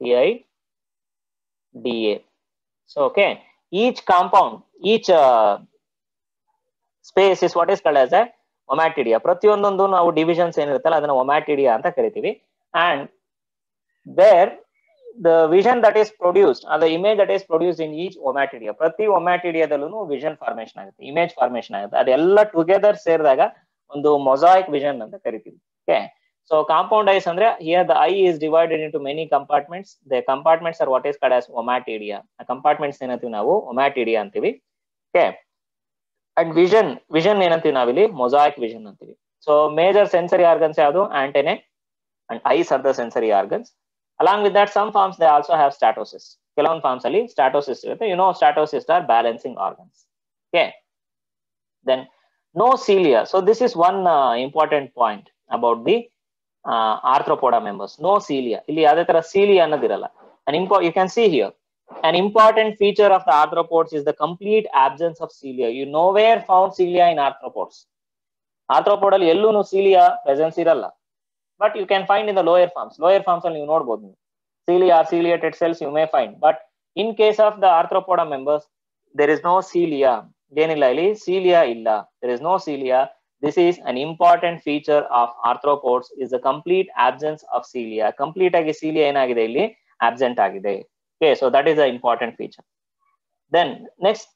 [SPEAKER 1] TIDA. So okay, each compound, each space is what is called as a ommatidia. ಪ್ರತಿಯೊಂದೊಂದು ನಾವು ಡಿವಿಷನ್ಸ್ ಏನಿರುತ್ತಲ್ಲ ಅದನ್ನ ommatidia ಅಂತ ಕರಿತೀವಿ. And there the vision that is produced, the image that is produced in each ommatidia, ಪ್ರತಿ ಒಮ್ಯಾಟಿಡಿಯಾದಲ್ಲೂ vision formation ಆಗುತ್ತೆ, image formation ಆಗುತ್ತೆ. ಅದೆಲ್ಲ together ಸೇರಿದಾಗ ಒಂದು ಮೊಸಾಯಿಕ್ ವಿಷನ್ ಅಂತ ಕರಿತೀವಿ. ಓಕೆ, so compound eyes ಅಂದ್ರೆ here the eye is divided into many compartments. The compartments are what is called as ommatidia. ಆ compartments ಏನಂತೀವಿ ನಾವು? ommatidia ಅಂತೀವಿ. ಓಕೆ, and vision ಏನಂತೀವಿ ನಾವಿಲ್ಲಿ? ಮೊಸಾಯಿಕ್ ವಿಷನ್ ಅಂತೀವಿ. ಸೊ ಮೇಜರ್ ಸೆನ್ಸರಿ ಆರ್ಗನ್ಸ್ ಯಾವುದು? ಆಂಟೆನೆ and eyes are the sensory organs. Along with that, some forms they also have statosis. ಕೆಲವೊಂದು forms ಅಲ್ಲಿ ಸ್ಟಾಟೋಸಿಸ್ ಇರುತ್ತೆ. Statocysts are balancing organs. Okay, then no cilia. So this is one important point about the arthropoda members. No cilia. ಇಲ್ಲಿ ಯಾವುದೇ ತರ cilia ಅನ್ನೋದಿರಲ್ಲ. You can see here, an important feature of the arthropods is the complete absence of cilia. You nowhere found cilia in arthropods. Arthropod ಅಲ್ಲಿ ಎಲ್ಲೂ cilia presence ಇರಲ್ಲ. But you can find in the lower forms. Lower forms ಅಲ್ಲಿ ನೀವು ನೋಡಬಹುದು. Cilia or ciliated cells you may find. But in case of the arthropoda members, there is no cilia. ಏನಿಲ್ಲ ಇಲ್ಲಿ? cilia ಇಲ್ಲ. There is no cilia. This is an important feature of arthropods, is the complete absence of cilia. Complete ಆಗಿ cilia ಏನಾಗಿದೆ ಇಲ್ಲಿ? absent ಆಗಿದೆ. Okay, so that is the important feature. Then next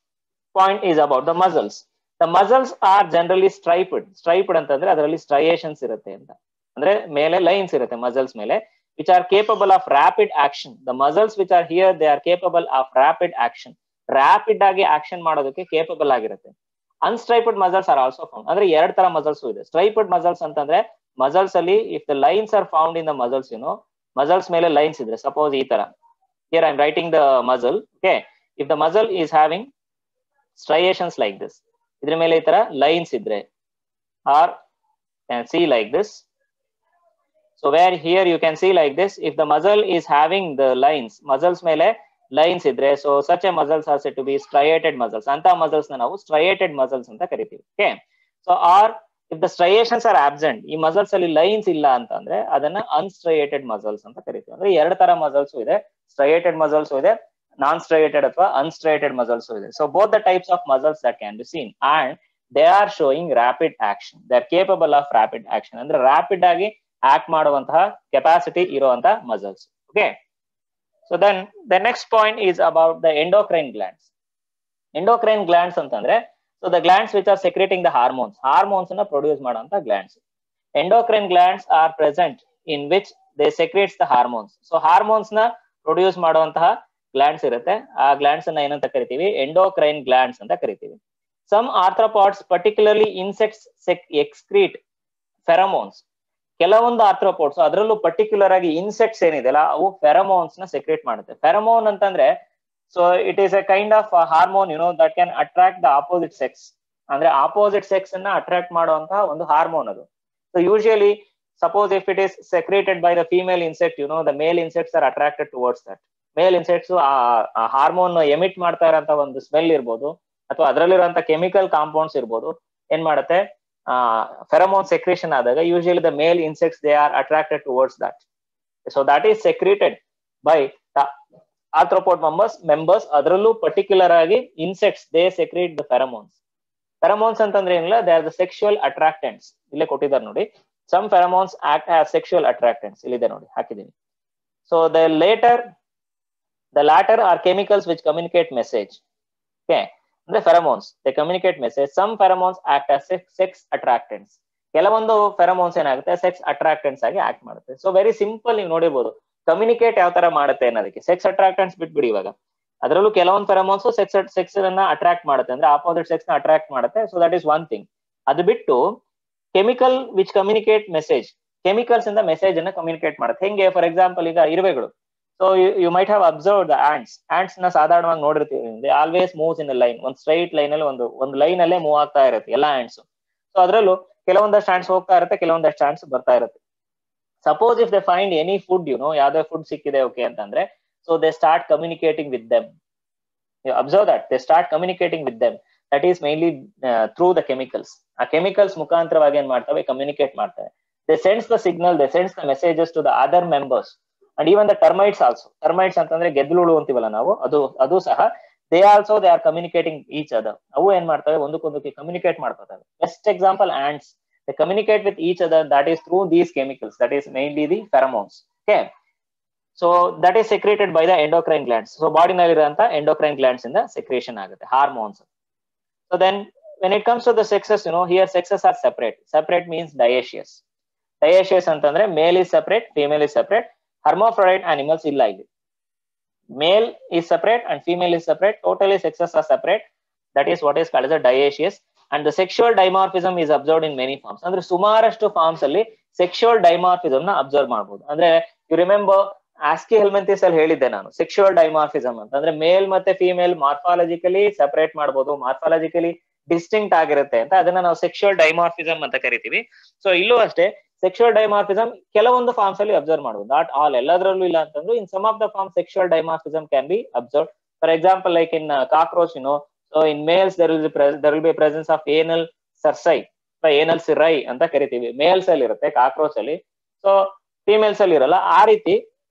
[SPEAKER 1] point is about the muscles. The muscles are generally striped. Striped ಅಂತಂದ್ರೆ ಅದರಲ್ಲಿ striations ಇರುತ್ತೆ ಅಂತ. ಅಂದ್ರೆ ಮೇಲೆ ಲೈನ್ಸ್ ಇರುತ್ತೆ ಮಸಲ್ಸ್ ಮೇಲೆ, which are capable of rapid action. The muscles which are here, they are capable of rapid action. Rapid ಆಗಿ action ಮಾಡೋದಕ್ಕೆ ಕೇಪಬಲ್ ಆಗಿರುತ್ತೆ. Unstriped muscles are also found. ಅಂದ್ರೆ ಎರಡ್ ತರ ಮಸಲ್ಸ್ ಇದೆ. ಸ್ಟ್ರೈಪಡ್ ಮಸಲ್ಸ್ ಅಂತಂದ್ರೆ ಮಸಲ್ಸ್ ಅಲ್ಲಿ if the lines are found in the muscles, muscles ಮೇಲೆ ಲೈನ್ಸ್ ಇದ್ರೆ, ಸಪೋಸ್ ಈ ತರ, here I am writing the muscle. Okay, if the muscle is having striations like this, ಇದ್ರ ಮೇಲೆ ಈ ತರ ಲೈನ್ಸ್ ಇದ್ರೆ, or can see like this. So where here you can see like this, if the muscle is having the lines, muscles ಮೇಲೆ lines ಇದ್ರೆ, so such a muscles are said to be striated muscles. ಅಂತ muscles ನ ನಾವು striated muscles ಅಂತ ಕರಿತೀವಿ. Okay, so or if the striations are absent, ಈ muscles ಅಲ್ಲಿ lines ಇಲ್ಲ ಅಂತಂದ್ರೆ ಅದನ್ನ unstriated muscles ಅಂತ ಕರಿತೀವಿ. ಅಂದ್ರೆ ಎರಡು ತರ muscles ಇದೆ, striated muscles ಇದೆ, non striated ಅಥವಾ unstriated muscles ಇದೆ. So both the types of muscles that can be seen, and they are showing rapid action. They are capable of rapid action. ಅಂದ್ರೆ rapid ಆಗಿ ಆಕ್ಟ್ ಮಾಡುವಂತಹ capacity ಇರುವಂತಹ muscles. Okay, so then the next point is about the endocrine glands. Endocrine glands ಅಂತಂದ್ರೆ, so the glands which are secreting the hormones, hormones ಅನ್ನ produce ಮಾಡುವಂತ glands. Endocrine glands are present in which they secretes the hormones. So hormones ನ produce ಮಾಡುವಂತಹ glands ಇರುತ್ತೆ. ಆ glands ಅನ್ನ ಏನಂತ ಕರಿತೀವಿ? ಎಂಡೋಕ್ರೈನ್ ಗ್ಲ್ಯಾಂಡ್ಸ್ ಅಂತ ಕರಿತೀವಿ. Some arthropods, particularly insects, excrete pheromones. ಕೆಲವೊಂದು ಆರ್ಥ್ರೋಪೋಡ್ಸ್, ಅದರಲ್ಲೂ ಪರ್ಟಿಕ್ಯುಲರ್ ಆಗಿ ಇನ್ಸೆಕ್ಟ್ಸ್ ಏನಿದೆಲ್ಲ ಅವು ಫೆರಮೋನ್ಸ್ ನ ಸೆಕ್ರೇಟ್ ಮಾಡುತ್ತೆ. ಫೆರಮೋನ್ ಅಂತಂದ್ರೆ, so it is a kind of hormone that can attract the opposite sex. ಅಂದ್ರೆ ಆಪೋಸಿಟ್ ಸೆಕ್ಸ್ ಅನ್ನ ಅಟ್ರಾಕ್ಟ್ ಮಾಡುವಂತಹ ಒಂದು ಹಾರ್ಮೋನ್ ಅದು. So usually suppose if it is secreted by the female insect, the male insects are attracted towards that. Male insects ಆ hormone emit ಮಾಡ್ತಾ ಇರೋಂತ ಒಂದು smell ಇರ್ಬೋದು, ಅಥವಾ ಅದರಲ್ಲಿರುವಂತ ಕೆಮಿಕಲ್ ಕಾಂಪೌಂಡ್ಸ್ ಇರ್ಬೋದು, ಏನ್ ಮಾಡುತ್ತೆ? ಫೆರಮೋನ್ ಸೆಕ್ರೇಷನ್ ಆದಾಗ usually the male insects they are attracted towards that. So that is secreted by the arthropod members. ಅದರಲ್ಲೂ ಪರ್ಟಿಕ್ಯುಲರ್ ಆಗಿ insects they secrete the pheromones. Pheromones ಅಂತಂದ್ರೆ ಏನಿಲ್ಲ, they are the sexual attractants. ಇಲ್ಲೇ ಕೊಟ್ಟಿದ್ದಾರೆ ನೋಡಿ, some pheromones act as sexual attractants. ಇಲ್ಲಿದೆ ನೋಡಿ, ಹಾಕಿದ್ದೀನಿ. So the latter are chemicals which communicate message. Okay, ಅಂದ್ರೆ pheromones they communicate message. Some pheromones act as sex ಅಟ್ರಾಕ್ಟೆಂಟ್ಸ್. ಕೆಲವೊಂದು ಫೆರಮೋನ್ಸ್ ಏನಾಗುತ್ತೆ? ಸೆಕ್ಸ್ ಅಟ್ರಾಕ್ಟೆಂಟ್ಸ್ ಆಗಿ ಆಕ್ಟ್ ಮಾಡುತ್ತೆ. ಸೊ ವೆರಿ ಸಿಂಪಲ್, ನೀವು ನೋಡಿರ್ಬೋದು ಕಮ್ಯುನಿಕೇಟ್ ಯಾವ ತರ ಮಾಡುತ್ತೆ ಅನ್ನೋದಕ್ಕೆ. ಸೆಕ್ಸ್ ಅಟ್ರಾಕ್ಟೆಂಟ್ಸ್ ಬಿಟ್ಬಿಡಿ ಇವಾಗ, ಅದರಲ್ಲೂ ಕೆಲವೊಂದು ಫೆರಮೋನ್ಸ್ ಸೆಕ್ಸ್ ಅನ್ನ ಅಟ್ರಾಕ್ಟ್ ಮಾಡುತ್ತೆ, ಅಂದ್ರೆ ಆಪೋಸಿಟ್ ಸೆಕ್ಸ್ ನ ಅಟ್ರಾಕ್ಟ್ ಮಾಡುತ್ತೆ. So that is one thing. ಅದು ಬಿಟ್ಟು chemical which communicate message, chemicals ಇಂದ ಮೆಸೇಜ್ ಅನ್ನ ಕಮ್ಯುನಿಕೇಟ್ ಮಾಡುತ್ತೆ. ಹೆಂಗೆ? ಫಾರ್ ಎಕ್ಸಾಂಪಲ್ ಈಗ ಇರುವೆಗಳು. So you might have observe the ants. Ants ನ ಸಾಧಾರಣವಾಗಿ ನೋಡಿರ್ತೀವಿ, they always moves in line. ಒಂದು ಸ್ಟ್ರೈಟ್ ಲೈನ್ ಅಲ್ಲಿ ಒಂದು ಲೈನ್ ಅಲ್ಲೇ ಮೂವ್ ಆಗ್ತಾ ಇರುತ್ತೆ ಎಲ್ಲಾ ಆಂಟ್ಸ್. ಸೊ ಅದರಲ್ಲೂ ಕೆಲವೊಂದಷ್ಟು ಆಂಟ್ಸ್ ಹೋಗ್ತಾ ಇರುತ್ತೆ, ಕೆಲವೊಂದಷ್ಟು ಆಂಟ್ಸ್ ಬರ್ತಾ ಇರುತ್ತೆ. Suppose if they find any food, ಯಾವ್ದೇ ಫುಡ್ ಸಿಕ್ಕಿದೆ ಓಕೆ ಅಂತಂದ್ರೆ, so they start communicating with them. You observe that they start communicating with them. That is mainly through the chemicals. ಆ chemicals ಮುಖಾಂತರವಾಗಿ ಏನ್ ಮಾಡ್ತವೆ, communicate ಮಾಡ್ತವೆ. They sends the signal, they sends the messages to the other members, and even the termites also. Termites ಅಂತಂದ್ರೆ ಗೆದ್ಲುಳು ಅಂತೀವಲ್ಲ ನಾವು, ಅದು ಸಹ they are communicating each other. ಅವು ಏನ್ ಮಾಡ್ತವೆ, ಒಂದಕ್ಕೊಂದಕ್ಕೆ communicate ಮಾಡ್ಕೊತವೆ. Best example, ants. They communicate with each other, that is through these chemicals, that is mainly the pheromones. Okay, so that is secreted by the endocrine glands. So body naliranta endocrine glands in the secretion agutte hormones. So then when it comes to the sexes, here sexes are separate means dioecious antandre male is separate, female is separate. Hermaphrodite animals illa illi, male is separate and female is separate, totally sexes are separate. That is what is called as a dioecious. And the sexual dimorphism is observed in many forms. Andre sumarashtu forms alli sexual dimorphism na observe ಮಾಡಬಹುದು. ಅಂದ್ರೆ you remember ASCII ಹೆಲ್ಮೆಂಥಿಸ್ ಅಲ್ಲಿ ಹೇಳಿದ್ದೆ ನಾನು, sexual dimorphism ಅಂತ ಅಂದ್ರೆ ಮೇಲ್ ಮತ್ತೆ female morphologically separate ಮಾಡಬಹುದು, morphologically distinct ಆಗಿರುತ್ತೆ ಅಂತ, ಅದನ್ನ ನಾವು ಸೆಕ್ಷುವಲ್ ಡೈಮಾರ್ಫಿಸಮ್ ಅಂತ ಕರಿತೀವಿ. ಸೊ ಇಲ್ಲೂ ಅಷ್ಟೇ ಸೆಕ್ಷುವಲ್ ಡೈಮಾರ್ಫಿಸಮ್ ಕೆಲವೊಂದು ಫಾರ್ಮ್ಸ್ ಅಲ್ಲಿ ಅಬ್ಸರ್ವ್ ಮಾಡಬಹುದು, ನಾಟ್ ಆಲ್, ಎಲ್ಲದರಲ್ಲೂ ಇಲ್ಲ ಅಂತಂದ್ರು in some of the form sexual dimorphism can be observe. For example like in cockroach, so in males there will be presence of anal cerci, anal cirri ಅಂತ ಕರಿತೀವಿ, mails ಅಲ್ಲಿ ಇರುತ್ತೆ cockroach ಅಲ್ಲಿ, so females ಅಲ್ಲಿ ಇರಲ್ಲ. ಆ ರೀತಿ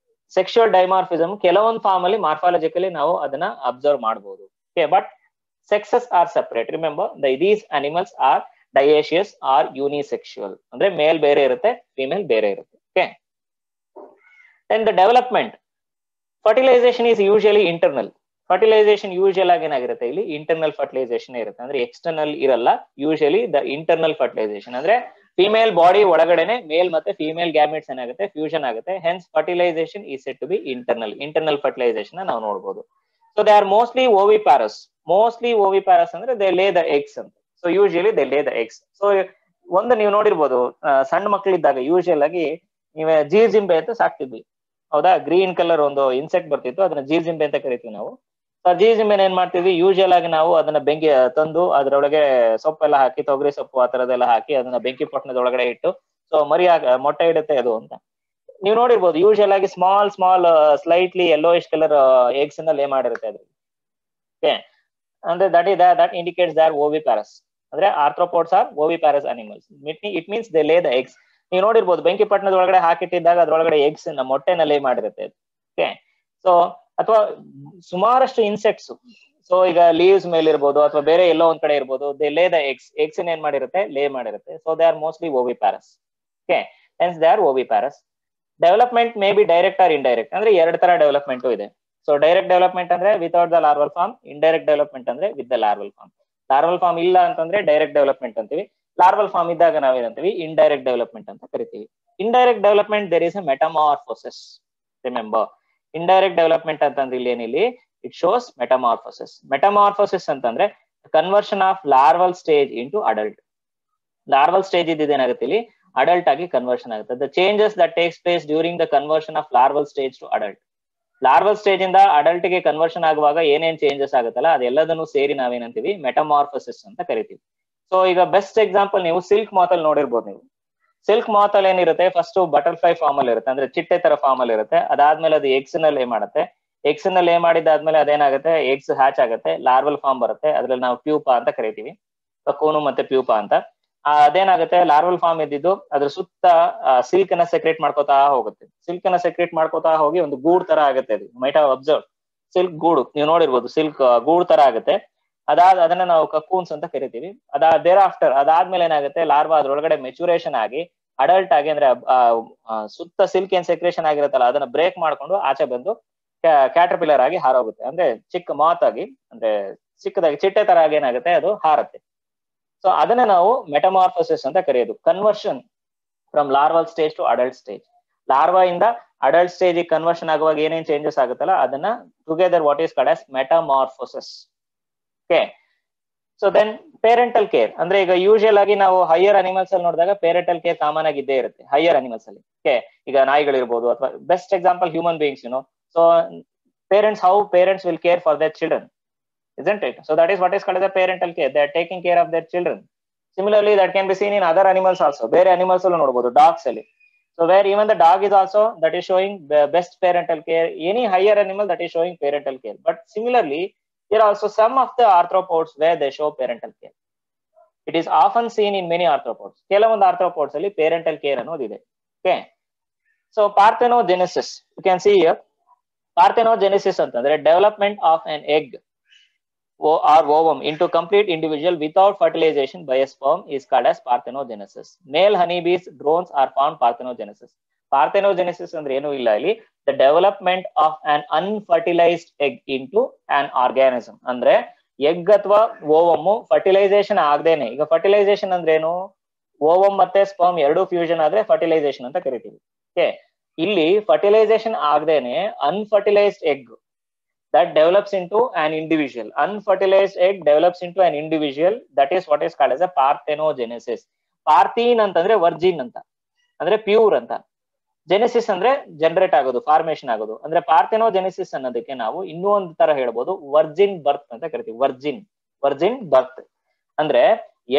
[SPEAKER 1] sexual dimorphism ಕೆಲವೊಂದು ಫಾರ್ಮ್ ಅಲ್ಲಿ ಮಾರ್ಫಾಲಜಿಕಲಿ ನಾವು ಅದನ್ನ ಅಬ್ಸರ್ವ್ ಮಾಡಬಹುದು. Okay, but sexes are separate. Remember these animals are dioecious or unisexual, ಅಂದ್ರೆ ಮೇಲ್ ಬೇರೆ ಇರುತ್ತೆ, ಫಿಮೇಲ್ ಬೇರೆ ಇರುತ್ತೆ. Okay, then the development, fertilization is usually internal. Fertilization usual ಆಗಿ ಏನಾಗಿರುತ್ತೆ, ಇಲ್ಲಿ ಇಂಟರ್ನಲ್ ಫರ್ಟಿಲೈಸೇಷನ್ ಇರುತ್ತೆ, ಅಂದ್ರೆ ಎಕ್ಸ್ಟರ್ನಲ್ ಇರಲ್ಲ. ಯೂಶುವಲಿ ದ ಇಂಟರ್ನಲ್ ಫರ್ಟಿಲೈಸೇಷನ್ ಅಂದ್ರೆ ಫಿಮೇಲ್ ಬಾಡಿ ಒಳಗಡೆನೆ ಮೇಲ್ ಮತ್ತೆ ಫಿಮೇಲ್ ಗ್ಯಾಮೆಟ್ಸ್ ಏನಾಗುತ್ತೆ, ಫ್ಯೂಷನ್ ಆಗುತ್ತೆ. Hence fertilization is said to be internal fertilization ನಾವು ನೋಡಬಹುದು. So they are mostly oviparous ಅಂದ್ರೆ ದೇ ಲೇ ದ ಎಗ್ಸ್ ಅಂತ. So usually they lay the eggs. So ಒಂದು ನೀವು ನೋಡಿರ್ಬೋದು, ಸಣ್ಣ ಮಕ್ಕಳಿದ್ದಾಗ ಯೂಶುವಲ್ ಆಗಿ ನೀವೇ ಜೀರ್ಜಿಂಬೆ ಅಂತ ಸಾಕ್ತಿದ್ವಿ, ಹೌದಾ? ಗ್ರೀನ್ ಕಲರ್ ಒಂದು ಇನ್ಸೆಕ್ಟ್ ಬರ್ತಿತ್ತು, ಅದನ್ನ ಜೀರ್ಜಿಂಬೆ ಅಂತ ಕರಿತೀವಿ ನಾವು. ಸೊ ಜೀರ್ಜಿಂಬೆನ ಏನ್ ಮಾಡ್ತೀವಿ, ಯೂಶುವಲ್ ಆಗಿ ನಾವು ಅದನ್ನ ಬೆಂಕಿ ತಂದು ಅದ್ರೊಳಗೆ ಸೊಪ್ಪೆಲ್ಲ ಹಾಕಿ, ತೊಗರಿ ಸೊಪ್ಪು ಆ ತರದೆಲ್ಲ ಹಾಕಿ ಅದನ್ನ ಬೆಂಕಿ ಪೊಟ್ಟಣದೊಳಗಡೆ ಇಟ್ಟು, ಸೊ ಮರಿ ಮೊಟ್ಟೆ ಇಡುತ್ತೆ ಅದು ಅಂತ ನೀವು ನೋಡಿರ್ಬೋದು. ಯೂಶುವಲ್ ಆಗಿ small slightly yellowish colour eggs ಅನ್ನ ಲೇ ಮಾಡಿರುತ್ತೆ ಅದು. ಓಕೆ, ಅಂದ್ರೆ that indicates they are oviparous. ಅಂದ್ರೆ arthropods are oviparous animals. It means they lay the eggs. ನೀವು ನೋಡಿರ್ಬೋದು ಬೆಂಕಿ ಪಟ್ಟಣದ ಒಳಗಡೆ ಹಾಕಿಟ್ಟಿದ್ದಾಗ ಅದ್ರೊಳಗಡೆ ಎಗ್ಸ್ ಮೊಟ್ಟೆನ ಲೇ ಮಾಡಿರುತ್ತೆ. ಓಕೆ, ಸೊ ಅಥವಾ ಸುಮಾರಷ್ಟು ಇನ್ಸೆಕ್ಟ್ಸ್, ಸೊ ಈಗ ಲೀವ್ಸ್ ಮೇಲೆ ಇರ್ಬೋದು ಅಥವಾ ಬೇರೆ ಎಲ್ಲೋ ಒಂದ್ ಕಡೆ ಇರ್ಬೋದು, ದೇ ಲೇ ದ ಎಗ್ಸ್ ಏನ್ ಮಾಡಿರುತ್ತೆ, ಲೇ ಮಾಡಿರುತ್ತೆ. So they are mostly oviparous. Okay, hence they are oviparous. Development may be direct or indirect, ಅಂದ್ರೆ ಎರಡ್ ತರ ಡೆವಲಪ್ಮೆಂಟ್ ಇದೆ. ಸೊ ಡೈರೆಕ್ಟ್ ಡೆವಲಪ್ಮೆಂಟ್ ಅಂದ್ರೆ without the larval form, indirect development ಅಂದ್ರೆ with the larval form. Larval form ಇಲ್ಲ ಅಂತಂದ್ರೆ direct development ಅಂತೀವಿ, ಲಾರ್ವಲ್ ಫಾರ್ಮ್ ಇದ್ದಾಗ ನಾವೇನಂತೀವಿ, ಇಂಡೈರೆಕ್ಟ್ ಡೆವಲಪ್ಮೆಂಟ್ ಅಂತ ಕರಿತೀವಿ. Indirect development there is a metamorphosis. Remember, indirect development ಅಂತಂದ್ರೆ ಇಲ್ಲಿ ಏನಿಲ್ಲಿ ಇಟ್ ಶೋಸ್ ಮೆಟಮಾರ್ಫೋಸಿಸ್. ಮೆಟಮಾರ್ಫೋಸಿಸ್ ಅಂತಂದ್ರೆ conversion of larval stage into adult. Larval stage ಇದ್ದೇನಾಗುತ್ತೆ, ಇಲ್ಲಿ ಅಡಲ್ಟ್ ಆಗಿ ಕನ್ವರ್ಷನ್ ಆಗುತ್ತೆ. The changes that takes place during the conversion of larval stage to adult. Larval stage ಇಂದ adult ಗೆ ಕನ್ವರ್ಷನ್ ಆಗುವಾಗ ಏನೇನ್ ಚೇಂಜಸ್ ಆಗುತ್ತಲ್ಲ ಅದೆಲ್ಲದನ್ನು ಸೇರಿ ನಾವೇನಂತೀವಿ, ಮೆಟಮಾರ್ಫೋಸಿಸ್ ಅಂತ ಕರಿತೀವಿ. ಸೊ ಈಗ ಬೆಸ್ಟ್ ಎಕ್ಸಾಂಪಲ್ ನೀವು ಸಿಲ್ಕ್ ಮಾತ್ ಅಲ್ಲಿ ನೋಡಿರ್ಬೋದು. ನೀವು ಸಿಲ್ಕ್ ಮಾತ್ ಅಲ್ಲಿ ಏನಿರುತ್ತೆ, ಫಸ್ಟ್ ಬಟರ್ಫ್ಲೈ ಫಾರ್ಮ್ ಅಲ್ಲಿ ಇರುತ್ತೆ, ಅಂದ್ರೆ ಚಿಟ್ಟೆ ತರ ಫಾರ್ಮ್ ಅಲ್ಲಿ ಇರುತ್ತೆ. ಅದಾದ್ಮೇಲೆ ಅದು ಎಗ್ಸ್ ನ ಲೇ ಮಾಡುತ್ತೆ. ಎಗ್ಸ್ ನ ಲೇ ಮಾಡಿದಾದ್ಮೇಲೆ ಅದೇನಾಗುತ್ತೆ, ಎಗ್ಸ್ ಹ್ಯಾಚ್ ಆಗುತ್ತೆ, ಲಾರ್ವಲ್ ಫಾರ್ಮ್ ಬರುತ್ತೆ. ಅದ್ರಲ್ಲಿ ನಾವು ಪ್ಯೂಪಾ ಅಂತ ಕರಿತೀವಿ, ಕಕೂನು ಮತ್ತೆ ಪ್ಯೂಪಾ ಅಂತ. ಅದೇನಾಗುತ್ತೆ, ಲಾರ್ವಲ್ ಫಾರ್ಮ್ ಇದ್ದಿದ್ದು ಅದ್ರ ಸುತ್ತ ಸಿಲ್ಕ್ ಅನ್ನ ಸೆಕ್ರೇಟ್ ಮಾಡ್ಕೋತಾ ಹೋಗುತ್ತೆ. ಸಿಲ್ಕ್ ಅನ್ನ ಸೆಕ್ರೇಟ್ ಮಾಡ್ಕೋತಾ ಹೋಗಿ ಒಂದು ಗೂಡ್ ತರ ಆಗುತ್ತೆ. ಅದು ಮೈಟ್ ಹಾವ್ ಅಬ್ಸರ್ವ್, ಸಿಲ್ಕ್ ಗೂಡು ನೀವು ನೋಡಿರ್ಬೋದು, ಸಿಲ್ಕ್ ಗೂಡ್ ತರ ಆಗುತ್ತೆ. ಅದನ್ನ ನಾವು ಕಕೂನ್ಸ್ ಅಂತ ಕರಿತೀವಿ. ದೇರ್ ಆಫ್ಟರ್ ಅದಾದ್ಮೇಲೆ ಏನಾಗುತ್ತೆ, ಲಾರ್ವಾ ಅದ್ರೊಳಗಡೆ ಮೆಚುರೇಷನ್ ಆಗಿ ಅಡಲ್ಟ್ ಆಗಿ, ಅಂದ್ರೆ ಸುತ್ತ ಸಿಲ್ಕ್ ಏನ್ ಸೆಕ್ರೇಷನ್ ಆಗಿರುತ್ತಲ್ಲ ಅದನ್ನ ಬ್ರೇಕ್ ಮಾಡ್ಕೊಂಡು ಆಚೆ ಬಂದು ಕ್ಯಾಟರ್ಪಿಲ್ಲರ್ ಆಗಿ ಹಾರೋಗುತ್ತೆ. ಅಂದ್ರೆ ಚಿಕ್ಕ ಮಾತ್ ಆಗಿ, ಅಂದ್ರೆ ಚಿಕ್ಕದಾಗಿ ಚಿಟ್ಟೆ ತರ ಆಗಿ ಏನಾಗುತ್ತೆ, ಅದು ಹಾರುತ್ತೆ. ಸೊ ಅದನ್ನ ನಾವು ಮೆಟಮಾರ್ಫೋಸಿಸ್ ಅಂತ ಕರೆಯೋದು. Conversion from larval stage to adult stage. Larva ಇಂದ ಅಡಲ್ಟ್ ಸ್ಟೇಜ್ ಕನ್ವರ್ಷನ್ ಆಗುವಾಗ ಏನೇನ್ ಚೇಂಜಸ್ ಆಗುತ್ತಲ್ಲ ಅದನ್ನ together what is called as metamorphosis. Okay, so then parental care ಅಂದ್ರೆ ಈಗ ಯೂಶುವಲ್ ಆಗಿ ನಾವು ಹೈಯರ್ ಅನಿಮಲ್ಸ್ ಅಲ್ಲಿ ನೋಡಿದಾಗ ಪೇರೆಂಟಲ್ ಕೇರ್ ಕಾಮನ್ ಆಗಿ ಇದ್ದೇ ಇರುತ್ತೆ ಹೈಯರ್ ಅನಿಮಲ್ಸ್ ಅಲ್ಲಿ. ಓಕೆ, ಈಗ ನಾಯಿಗಳಿರ್ಬೋದು ಅಥವಾ best example human beings. So how parents will care for their children, isn't it? So that is what is called as a parental care. They are taking care of their children. Similarly that can be seen in other animals also. ಬೇರೆ animals ಅಲ್ಲೂ ನೋಡಬಹುದು, dogs ಅಲ್ಲಿ. So where even the dog is also, that is showing best parental care. Any higher animal, that is showing parental care. But similarly, there are also some of the arthropods where they show parental care. It is often seen in many arthropods. ಕೆಲವೊಂದು arthropods ಅಲ್ಲಿ parental care ಅನ್ನೋದಿದೆ. Okay. So parthenogenesis, you can see here. Parthenogenesis ಅಂತಂದ್ರೆ development of an egg or ovum into complete individual without fertilization by a sperm is called as parthenogenesis. Male honeybees, drones are found parthenogenesis. Parthenogenesis ಅಂದ್ರೆ ಏನು ಇಲ್ಲ ಇಲ್ಲಿ, the development of an unfertilized egg into an organism. ಅಂದ್ರೆ egg ಅಥವಾ ovum fertilisation ಆಗದೇನೆ, ಈಗ fertilisation ಅಂದ್ರೆ ಏನು, ovum ಮತ್ತೆ ಸ್ಪರ್ಮ್ ಎರಡು ಫ್ಯೂಷನ್ ಆದ್ರೆ ಫರ್ಟಿಲೈಸೇಷನ್ ಅಂತ ಕರಿತೀವಿ. ಓಕೆ, ಇಲ್ಲಿ ಫರ್ಟಿಲೈಸೇಷನ್ ಆಗದೇನೆ unfertilized egg that develops into an individual. Unfertilized egg develops into an individual. That is what is called as a parthenogenesis. ಪಾರ್ಥೀನ್ ಅಂತಂದ್ರೆ ವರ್ಜಿನ್ ಅಂತ, ಅಂದ್ರೆ ಪ್ಯೂರ್ ಅಂತ. ಜೆನೆಸಿಸ್ ಅಂದ್ರೆ ಜನರೇಟ್ ಆಗೋದು, ಫಾರ್ಮೇಶನ್ ಆಗೋದು. ಅಂದ್ರೆ ಪಾರ್ಥೆನೋಜೆನೆಸಿಸ್ ಅನ್ನೋದಕ್ಕೆ ನಾವು ಇನ್ನೂ ಒಂದು ತರ ಹೇಳ್ಬೋದು, ವರ್ಜಿನ್ ಬರ್ತ್ ಅಂತ ಕರಿತೀವಿ. ವರ್ಜಿನ್ ಬರ್ತ್ ಅಂದ್ರೆ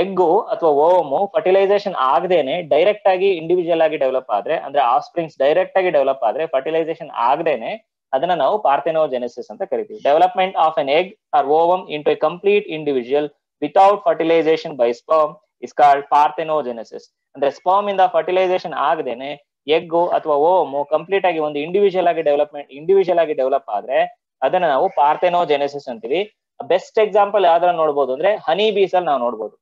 [SPEAKER 1] ಎಗ್ಗು ಅಥವಾ ಓವಮು ಫರ್ಟಿಲೈಸೇಷನ್ ಆಗದೇನೆ ಡೈರೆಕ್ಟ್ ಆಗಿ ಇಂಡಿವಿಜುವಲ್ ಆಗಿ ಡೆವಲಪ್ ಆದ್ರೆ, ಅಂದ್ರೆ ಆಫ್ ಸ್ಪ್ರಿಂಗ್ಸ್ ಡೈರೆಕ್ಟ್ ಆಗಿ ಡೆವಲಪ್ ಆದ್ರೆ, ಫರ್ಟಿಲೈಸೇಷನ್ ಆಗದೇನೆ, ಅದನ್ನ ನಾವು ಪಾರ್ಥೆನೋಜೆನೆಸಿಸ್ ಅಂತ ಕರಿತೀವಿ. Development of an egg or ovum into a complete individual without fertilization by sperm is called parthenogenesis. ಅಂದ್ರೆ ಸ್ಪರ್ಮ್ ಇಂದ ಫರ್ಟಿಲೈಸೇಷನ್ ಆಗದೇನೆ ಎಗ್ಗು ಅಥವಾ ಓವಮು ಕಂಪ್ಲೀಟ್ ಆಗಿ ಒಂದು ಇಂಡಿವಿಜುವಲ್ ಆಗಿ ಡೆವಲಪ್ ಆದ್ರೆ ಅದನ್ನ ನಾವು ಪಾರ್ಥೆನೋಜೆನೆಸಿಸ್ ಅಂತೀವಿ. ಬೆಸ್ಟ್ ಎಕ್ಸಾಂಪಲ್ ಯಾವ್ದ್ರ ನೋಡ್ಬೋದು ಅಂದ್ರೆ ಹನಿ ಬೀಸ್ ಅಲ್ಲಿ ನಾವು ನೋಡ್ಬೋದು.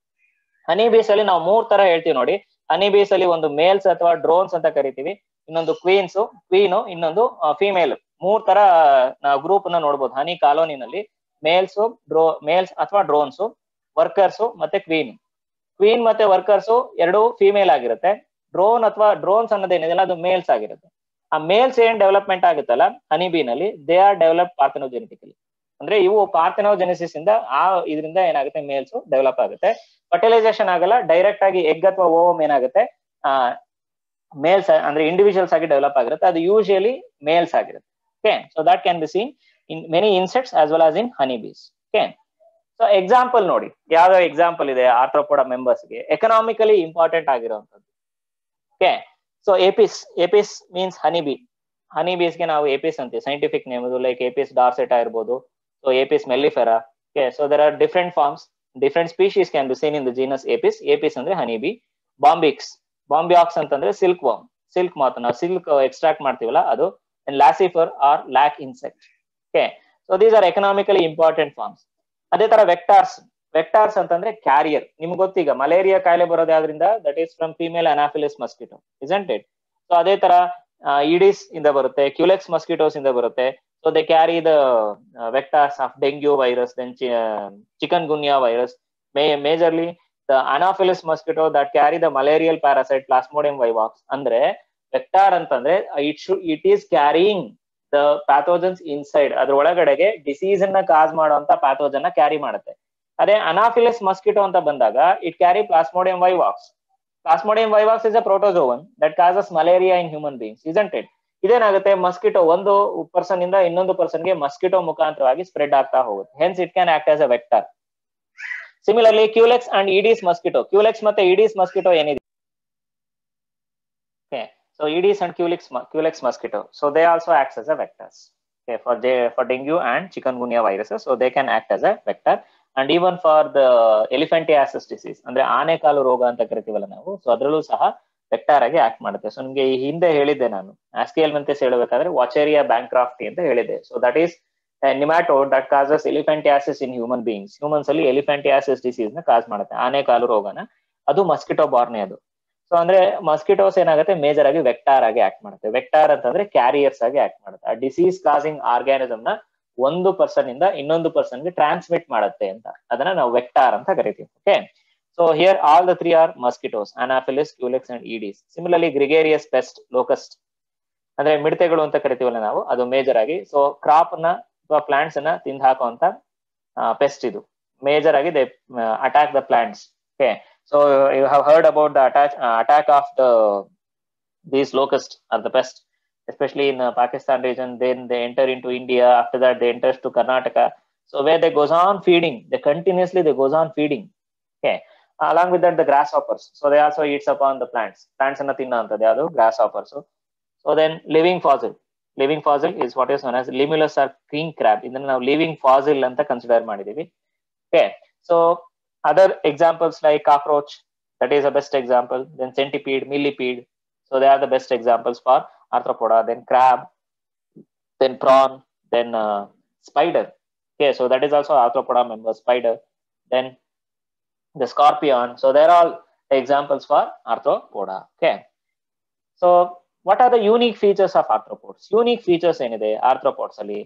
[SPEAKER 1] ಹನಿ ಬೀಸ್ ಅಲ್ಲಿ ನಾವು 3 ತರ ಹೇಳ್ತೀವಿ ನೋಡಿ. ಹನಿ ಬೀಸ್ ಅಲ್ಲಿ ಒಂದು ಮೇಲ್ಸ್ ಅಥವಾ ಡ್ರೋನ್ಸ್ ಅಂತ ಕರಿತೀವಿ, ಇನ್ನೊಂದು ಕ್ವೀನು, ಇನ್ನೊಂದು ಫಿಮೇಲ್. 3 ತರ ಗ್ರೂಪ್ ನ ನೋಡ್ಬೋದು ಹನಿ ಕಾಲೋನಿನಲ್ಲಿ. ಮೇಲ್ಸ್ ಅಥವಾ ಡ್ರೋನ್ಸ್, ವರ್ಕರ್ಸ್ ಮತ್ತೆ ಕ್ವೀನ್ ಮತ್ತೆ ವರ್ಕರ್ಸ್ ಎರಡು ಫಿಮೇಲ್ ಆಗಿರುತ್ತೆ. ಡ್ರೋನ್ ಅಥವಾ ಡ್ರೋನ್ಸ್ ಅನ್ನೋದೇನಿದೆಯಲ್ಲ ಅದು ಮೇಲ್ಸ್ ಆಗಿರುತ್ತೆ. ಆ ಮೇಲ್ಸ್ ಏನ್ ಡೆವಲಪ್ಮೆಂಟ್ ಆಗುತ್ತಲ್ಲ ಹನಿ ಬೀನಲ್ಲಿ, ದೇ ಆರ್ ಡೆವಲಪ್ ಪಾರ್ಥೆನೋಜೆನೆಟಿಕಲಿ. ಅಂದ್ರೆ ಇವು ಪಾರ್ಥೆನೋಜೆನೆಸಿಸ್ ಇಂದ ಇದರಿಂದ ಏನಾಗುತ್ತೆ, ಮೇಲ್ಸ್ ಡೆವಲಪ್ ಆಗುತ್ತೆ. ಫರ್ಟಿಲೈಸೇಷನ್ ಆಗಲ್ಲ, ಡೈರೆಕ್ಟ್ ಆಗಿ ಎಗ್ ಅಥವಾ ಓವಮ್ ಏನಾಗುತ್ತೆ, ಮೇಲ್ಸ್ ಅಂದ್ರೆ ಇಂಡಿವಿಜುವಲ್ಸ್ ಆಗಿ ಡೆವಲಪ್ ಆಗಿರುತ್ತೆ. ಅದು ಯೂಶುವಲಿ ಮೇಲ್ಸ್ ಆಗಿರುತ್ತೆ. Okay, so that can be seen in many insects as well as in honey bees. Okay, so example ನೋಡಿ, ಯಾವ್ಯಾವ ಎಕ್ಸಾಂಪಲ್ ಇದೆ ಆರ್ಥ್ರೋಪೋಡಾ ಮೆಂಬರ್ಸ್ಗೆ ಎಕನಾಮಿಕಲಿ ಇಂಪಾರ್ಟೆಂಟ್ ಆಗಿರುವಂತದ್ದು. Okay, so Apis means honey ಬೀಸ್ಗೆ ನಾವು ಏಪಿಸ್ ಅಂತೀವಿ, scientific name. Like Apis dorsata ಇರ್ಬೋದು, so Apis mellifera. Okay, so there are different forms, different species can be seen in the genus Apis ಅಂದ್ರೆ honey B. ಬಾಂಬಿಯಾಕ್ಸ್ ಅಂತಂದ್ರೆ silk worm, silk ಮಾತು, ನಾವು silk extract ಮಾಡ್ತೀವಲ್ಲ ಅದು. And Laccifer or lac insect. Okay, so these are economically important forms. ಅದೇ ತರ ವೆಕ್ಟಾರ್ಸ್ ಅಂತಂದ್ರೆ carrier. ನಿಮ್ಗೆ ಗೊತ್ತೀಗ ಮಲೇರಿಯಾ ಕಾಯಿಲೆ ಬರೋದು ಯಾವ್ದ್ರಿಂದ, that is from female Anopheles mosquito, isn't it? So ಅದೇ ತರ ಇಡಿಸ್ ಇಂದ ಬರುತ್ತೆ, ಕ್ಯುಲೆಕ್ಸ್ ಮಸ್ಕಿಟೋಸ್ ಇಂದ ಬರುತ್ತೆ. So they carry the vectors of dengue virus, then chikungunya virus. Majorly the Anopheles mosquito that carry the malarial parasite Plasmodium vivax. ಅಂದ್ರೆ vector ಅಂತಂದ್ರೆ it is carrying the pathogens inside, ಅದ್ರ ಒಳಗಡೆಗೆ disease ಅನ್ನ ಕಾಸ್ ಮಾಡುವಂತ pathogen ನ carry ಮಾಡುತ್ತೆ. ಅದೇ Anopheles mosquito ಅಂತ ಬಂದಾಗ it carry Plasmodium vivax. Plasmodium vivax is a protozoan that causes malaria in human beings, isn't it? ಇದೇನಾಗುತ್ತೆ, ಮಸ್ಕಿಟೋ ಒಂದು ಪರ್ಸನ್ ಇಂದ ಇನ್ನೊಂದು ಪರ್ಸನ್ಗೆ ಮಸ್ಕಿಟೋ ಮುಖಾಂತರವಾಗಿ ಸ್ಪ್ರೆಡ್ ಆಗ್ತಾ ಹೋಗುತ್ತೆ. Hence it can act as a vector. Similarly Culex and Aedes mosquito, Culex ಮತ್ತೆ Aedes mosquito ಏನಿದೆ, so Aedes and Culex mosquito, so they also act as a vectors. Okay, for dengue and chikungunya viruses, so they can act as a vector. And even for the elephantiasis disease, ಅಂದ್ರೆ ಆನೆಕಾಲು ರೋಗ ಅಂತ ಕರಿತೀವಲ್ಲ ನಾವು, so ಅದ್ರಲ್ಲೂ ಸಹ vector ಆಗಿ act ಮಾಡುತ್ತೆ. So ನಿಮ್ಗೆ ಈ ಹಿಂದೆ ಹೇಳಿದ್ದೆ ನಾನು, ಆಸ್ಕಿಯಲ್ ಮೆಂಥಿಸ್ ಹೇಳಬೇಕಾದ್ರೆ ವಾಚೇರಿಯಾ ಬ್ಯಾಂಕ್ರಾಫ್ಟಿ ಅಂತ ಹೇಳಿದೆ. So that is nematode that causes elephantiasis in human beings. Humans ಅಲ್ಲಿ ಎಲಿಫೆಂಟಿಯಾಸಿಸ್ ಡಿಸೀಸ್ ನ ಕಾಸ್ ಮಾಡುತ್ತೆ, ಆನೆಕಾಲು ರೋಗನ. ಅದು ಮಸ್ಕಿಟೋ ಬಾರ್ನೆ ಅದು. ಸೊ ಅಂದ್ರೆ ಮಸ್ಕಿಟೋಸ್ ಏನಾಗುತ್ತೆ, ಮೇಜರ್ ಆಗಿ ವೆಕ್ಟಾರ್ ಆಗಿ ಆಕ್ಟ್ ಮಾಡುತ್ತೆ. ವೆಕ್ಟಾರ್ ಅಂತಂದ್ರೆ ಕ್ಯಾರಿಯರ್ಸ್ ಆಗಿ ಆಕ್ಟ್ ಮಾಡುತ್ತೆ. ಆ ಡಿಸೀಸ್ ಕಾಸಿಂಗ್ ಆರ್ಗ್ಯಾನಿಸಮ್ ನ ಒಂದು ಪರ್ಸನ್ ಇಂದ ಇನ್ನೊಂದು ಪರ್ಸನ್ ಗೆ ಟ್ರಾನ್ಸ್ಮಿಟ್ ಮಾಡುತ್ತೆ ಅಂತ, ಅದನ್ನ ನಾವು ವೆಕ್ಟಾರ್ ಅಂತ ಕರಿತೀವಿ. Okay, so here all the 3 are mosquitoes, Anopheles, Culex and Aedes. Similarly gregarious pest, locust ಅಂದ್ರೆ ಮಿಡತೆಗಳು ಅಂತ ಕರಿತೀವಲ್ಲ ನಾವು, ಅದು ಮೇಜರ್ ಆಗಿ. ಸೊ ಕ್ರಾಪ್ ನ ಅಥವಾ ಪ್ಲಾಂಟ್ಸ್ ಅನ್ನ ತಿಂದು ಹಾಕುವಂತ ಪೆಸ್ಟ್ ಇದು. ಮೇಜರ್ ಆಗಿ they attack the plants. Okay, so you have heard about the attack of these locusts or the pest, especially in Pakistan region. Then they enter into India. After that, they enter to Karnataka. So where they goes on feeding, they continuously goes on feeding. Okay, Along with that, the grasshoppers. So they also eats upon the plants. Plants anna tinna antadu yadu grasshoppers. So then living fossil. Living fossil is what is known as Limulus or king crab. ಇದನ್ನ ನಾವು living fossil ಅಂತ consider ಮಾಡಿದೀವಿ. Okay. So other examples like cockroach, that is the best example. Then centipede, millipede. So they are the best examples for arthropoda. Then crab, then prawn, then spider. Okay, so that is also arthropoda member, spider. Then the scorpion. So they're all examples for arthropoda. Okay. So what are the unique features of arthropods? Unique features ಏನಿದೆ arthropods ಅಲ್ಲಿ?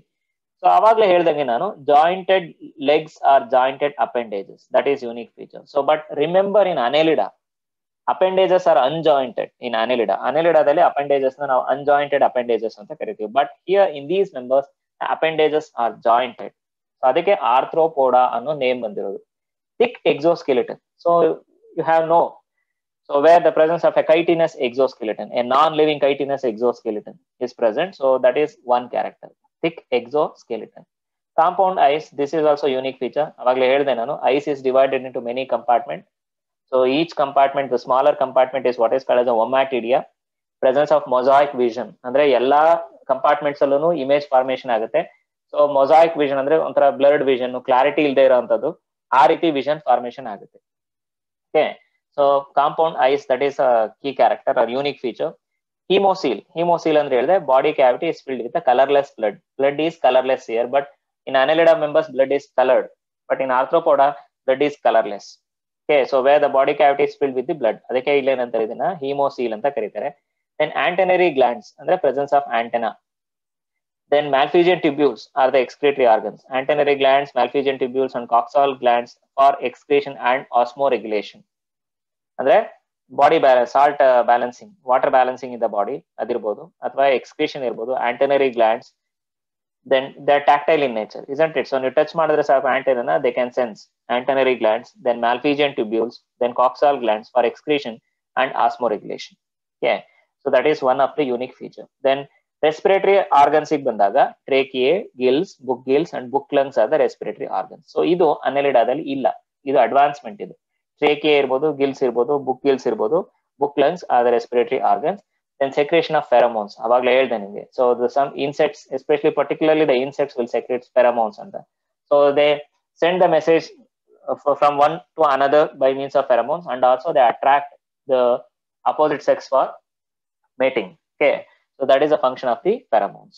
[SPEAKER 1] So ಅವಾಗಲೇ ಹೇಳ್ದಂಗೆ ನಾನು jointed legs or jointed appendages. That is unique feature. So but remember in Annelida, appendages are unjointed in Annelida. Annelidaದಲ್ಲಿ appendages ನ ನಾವು unjointed appendages ಅಂತ ಕರಿತೀವಿ. But here in these members, the appendages are jointed. So ಅದಕ್ಕೆ arthropoda ಅನ್ನೋ name ಬಂದಿರೋದು. Thick exoskeleton. So you have no. So where the presence of a chitinous exoskeleton, a non-living chitinous exoskeleton is present. So that is one character. Thick exoskeleton. Compound eyes. This is also unique feature. ಅವಾಗಲೇ ಹೇಳಿದೆ ನಾನು, eyes is divided into many compartments. So each compartment, the smaller compartment is what is called as a ommatidia. Presence of mosaic vision. ಅಂದ್ರೆ ಎಲ್ಲಾ compartments ಅಲ್ಲೂ image formation ಆಗುತ್ತೆ. So mosaic vision ಅಂದ್ರೆ ಒಂಥರ blurred vision, clarity ಇಲ್ಲದೆ ಇರೋಂಥದ್ದು, ಆ ರೀತಿ vision formation ಆಗುತ್ತೆ. Okay. So compound eyes, that is a key character or unique feature. Hemocoel. Hemocoel ಅಂದ್ರೆ ಹೇಳಿದ್ರೆ body cavity is filled with a colorless blood. Blood is colorless here, but in Annelida members blood is colored, but in arthropoda blood is colorless. Okay, so where the body cavity is filled with the blood, ಅದಕ್ಕೆ ಇಲ್ಲೇನಂತ ಇದನ್ನ hemocoel ಅಂತ ಕರೀತಾರೆ. Then antennary glands ಅಂದ್ರೆ presence of antenna. Then Malpighian tubules are the excretory organs. Antennary glands, Malpighian tubules and coxal glands for excretion and osmoregulation. ಅಂದ್ರೆ body salt balancing, water balancing in the body ಅದಿರ್ಬೋದು, ಅಥವಾ excretion ಇರ್ಬೋದು. Antennary glands, then they are tactile in nature, isn't it? So ನೀವು touch ಮಾಡಿದ್ರೆ ಸಾಕು antenna, they can sense. Antennary glands, then Malpighian tubules, then coxal glands for excretion and osmoregulation. Okay, so that is one of the unique feature. Then respiratory organs ಬಂದಾಗ tracheae, gills, book gills and book lungs are the respiratory organs. So ಇದು ಅನ್ನೆಲಿಡಾದಲ್ಲಿ ಇಲ್ಲ, ಇದು advancement. ಇದು ಟ್ರೇಕಿಯೆ ಇರ್ಬೋದು, Gilles ಇರ್ಬೋದು, book gills ಇರ್ಬೋದು, book lungs are the respiratory organs. Then secretion of pheromones. ಅವಾಗಲೇ ಹೇಳ್ದೆ ನಿಮಗೆ. So some insects, especially particularly the insects, will secrete pheromones ಅಂತ. So they send the message from one to another by means of pheromones, and also they attract the opposite sex for mating. Okay, so that is a function of the pheromones.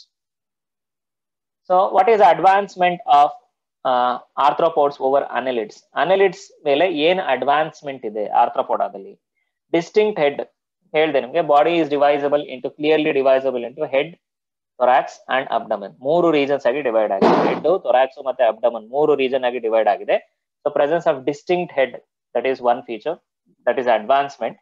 [SPEAKER 1] So what is the advancement of arthropods over annelids? Annelids ಮೇಲೆ ಏನು advancement ಇದೆ ಆರ್ಥ್ರೋಪೋಡಾದಲ್ಲಿ? Distinct head ಹೇಳಿದೆ ನಿಮಗೆ. Body is divisible into, clearly divisible into head, thorax and abdomen. ಮೂರು regions ಆಗಿ divide ಆಗಿದೆ. Head, thorax ಮತ್ತೆ abdomen ಮೂರು ರೀಜನ್ ಆಗಿ ಡಿವೈಡ್ ಆಗಿದೆ. So presence of distinct head, that is one feature, that is advancement.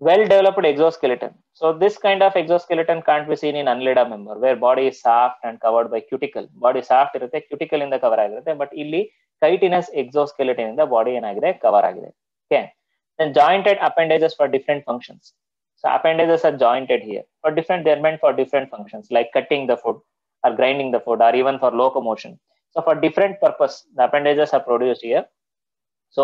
[SPEAKER 1] Well developed exoskeleton. So this kind of exoskeleton can't be seen in Annelida member, where body is soft and covered by cuticle. Body soft irutte, cuticle inda cover ಆಗಿರುತ್ತೆ. But ಇಲ್ಲಿ chitinous exoskeleton ಇಂದ body ಏನಾಗಿದೆ, cover ಆಗಿದೆ. Okay. Then jointed appendages for different functions. So appendages are jointed here for different, they're meant for different functions, like cutting the food or grinding the food, or even for locomotion. So for different purpose the appendages are produced here. So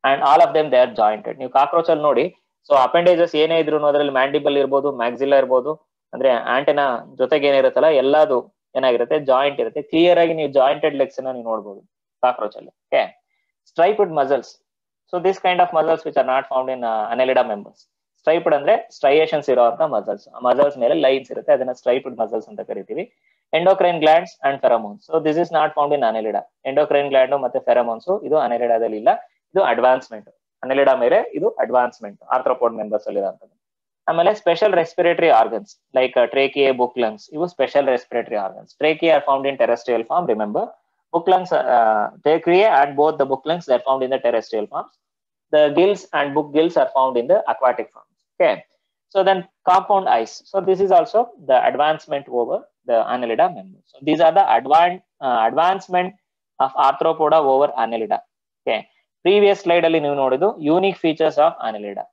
[SPEAKER 1] and all of them they are jointed. ನೀವು cockroach ಅಲ್ಲಿ ನೋಡಿ, so appendages ಏನೇ ಇದ್ರು ಅದರಲ್ಲಿ ಮ್ಯಾಂಡಿಬಲ್ ಇರ್ಬೋದು, ಮ್ಯಾಕ್ಸಿಲಾ ಇರ್ಬೋದು, ಅಂದ್ರೆ antenna ಜೊತೆಗೆ ಏನಿರುತ್ತಲ್ಲ ಎಲ್ಲದು ಏನಾಗಿರುತ್ತೆ, ಜಾಯಿಂಟ್ ಇರುತ್ತೆ. ಕ್ಲಿಯರ್ ಆಗಿ ನೀವು ಜಾಯಿಂಟೆಡ್ ಲೆಗ್ಸ್ ಅನ್ನ ನೀವು ನೋಡ್ಬೋದು ಕಾಕ್ರೋಚ್ ಅಲ್ಲಿ. Okay. Striped muscles. So this kind of muscles which are not found in Annelida members. Striped ಅಂದ್ರೆ ಸ್ಟ್ರೈಯೇಷನ್ಸ್ ಇರುವಂತ ಮಸಲ್ಸ್. ಮಸಲ್ಸ್ ಮೇಲೆ ಲೈನ್ಸ್ ಇರುತ್ತೆ, ಅದನ್ನ ಸ್ಟ್ರೈಪ್ಡ್ ಮಸಲ್ಸ್ ಅಂತ ಕರಿತೀವಿ. Endocrine glands and pheromones. So this is not found in Annelida. Endocrine gland ಮತ್ತೆ pheromones ಇದು ಅನ್ನೆಲಿಡಾದಲ್ಲಿ ಇಲ್ಲ. ಇದು ಅಡ್ವಾನ್ಸ್ಮೆಂಟ್. ಅನ್ನೆಲಿಡಾ ಮೇಲೆ ಇದು ಅಡ್ವಾನ್ಸ್ಮೆಂಟ್ ಆರ್ಥ್ರೋಪೋಡ್ ಮೆಂಬರ್ಸ್ ಅಲ್ಲಿ ಇರುವಂತದ್ದು. ಆಮೇಲೆ special respiratory organs like tracheae, book lungs, ಇವು special respiratory organs. Tracheae are found in terrestrial form, remember. Book lungs, trachea and both the book lungs, they are found in the terrestrial forms. The gills and book gills are found in the aquatic forms. Okay. So then compound eyes. So this is also the advancement over the Annelida members. So these are the advancement of arthropoda over Annelida. Okay. Previous slide ಅಲ್ಲಿ ನೀವು ನೋಡಿದ್ದು unique features of Annelida.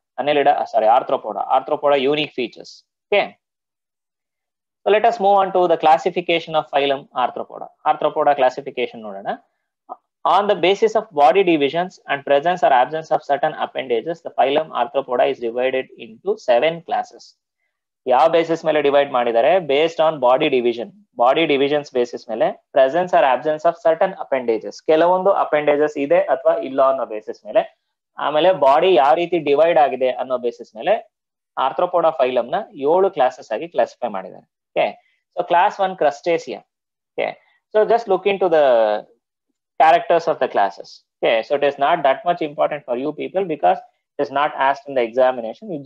[SPEAKER 1] Arthropoda unique features. Okay. So let us move on to the classification of phylum Arthropoda. Arthropoda classification ನೋಡೋಣ. On the basis of body divisions and presence or absence of certain appendages, the phylum Arthropoda is divided into 7 classes. ಯಾವ basis ಮೇಲೆ divide ಮಾಡಿದ್ದಾರೆ? Based on body division. Body divisions basis ಮೇಲೆ presence or absence of certain appendages, ಕೆಲವೊಂದು appendages ಇದೆ ಅಥವಾ ಇಲ್ಲ ಅನ್ನೋ basis ಮೇಲೆ, ಆಮೇಲೆ ಬಾಡಿ ಯಾವ ರೀತಿ ಡಿವೈಡ್ ಆಗಿದೆ ಅನ್ನೋ ಬೇಸಿಸ್ ಮೇಲೆ ಆರ್ಥ್ರೋಪೋಡಾ ಫೈಲಮ್ ನ 7 ಕ್ಲಾಸಸ್ ಆಗಿ ಕ್ಲಾಸಿಫೈ ಮಾಡಿದ್ದಾರೆ. Okay, so class 1 Crustacea. Okay, so just look into the characters of the classes. Okay, so it is not that much important for you people because it is not asked in the examination. You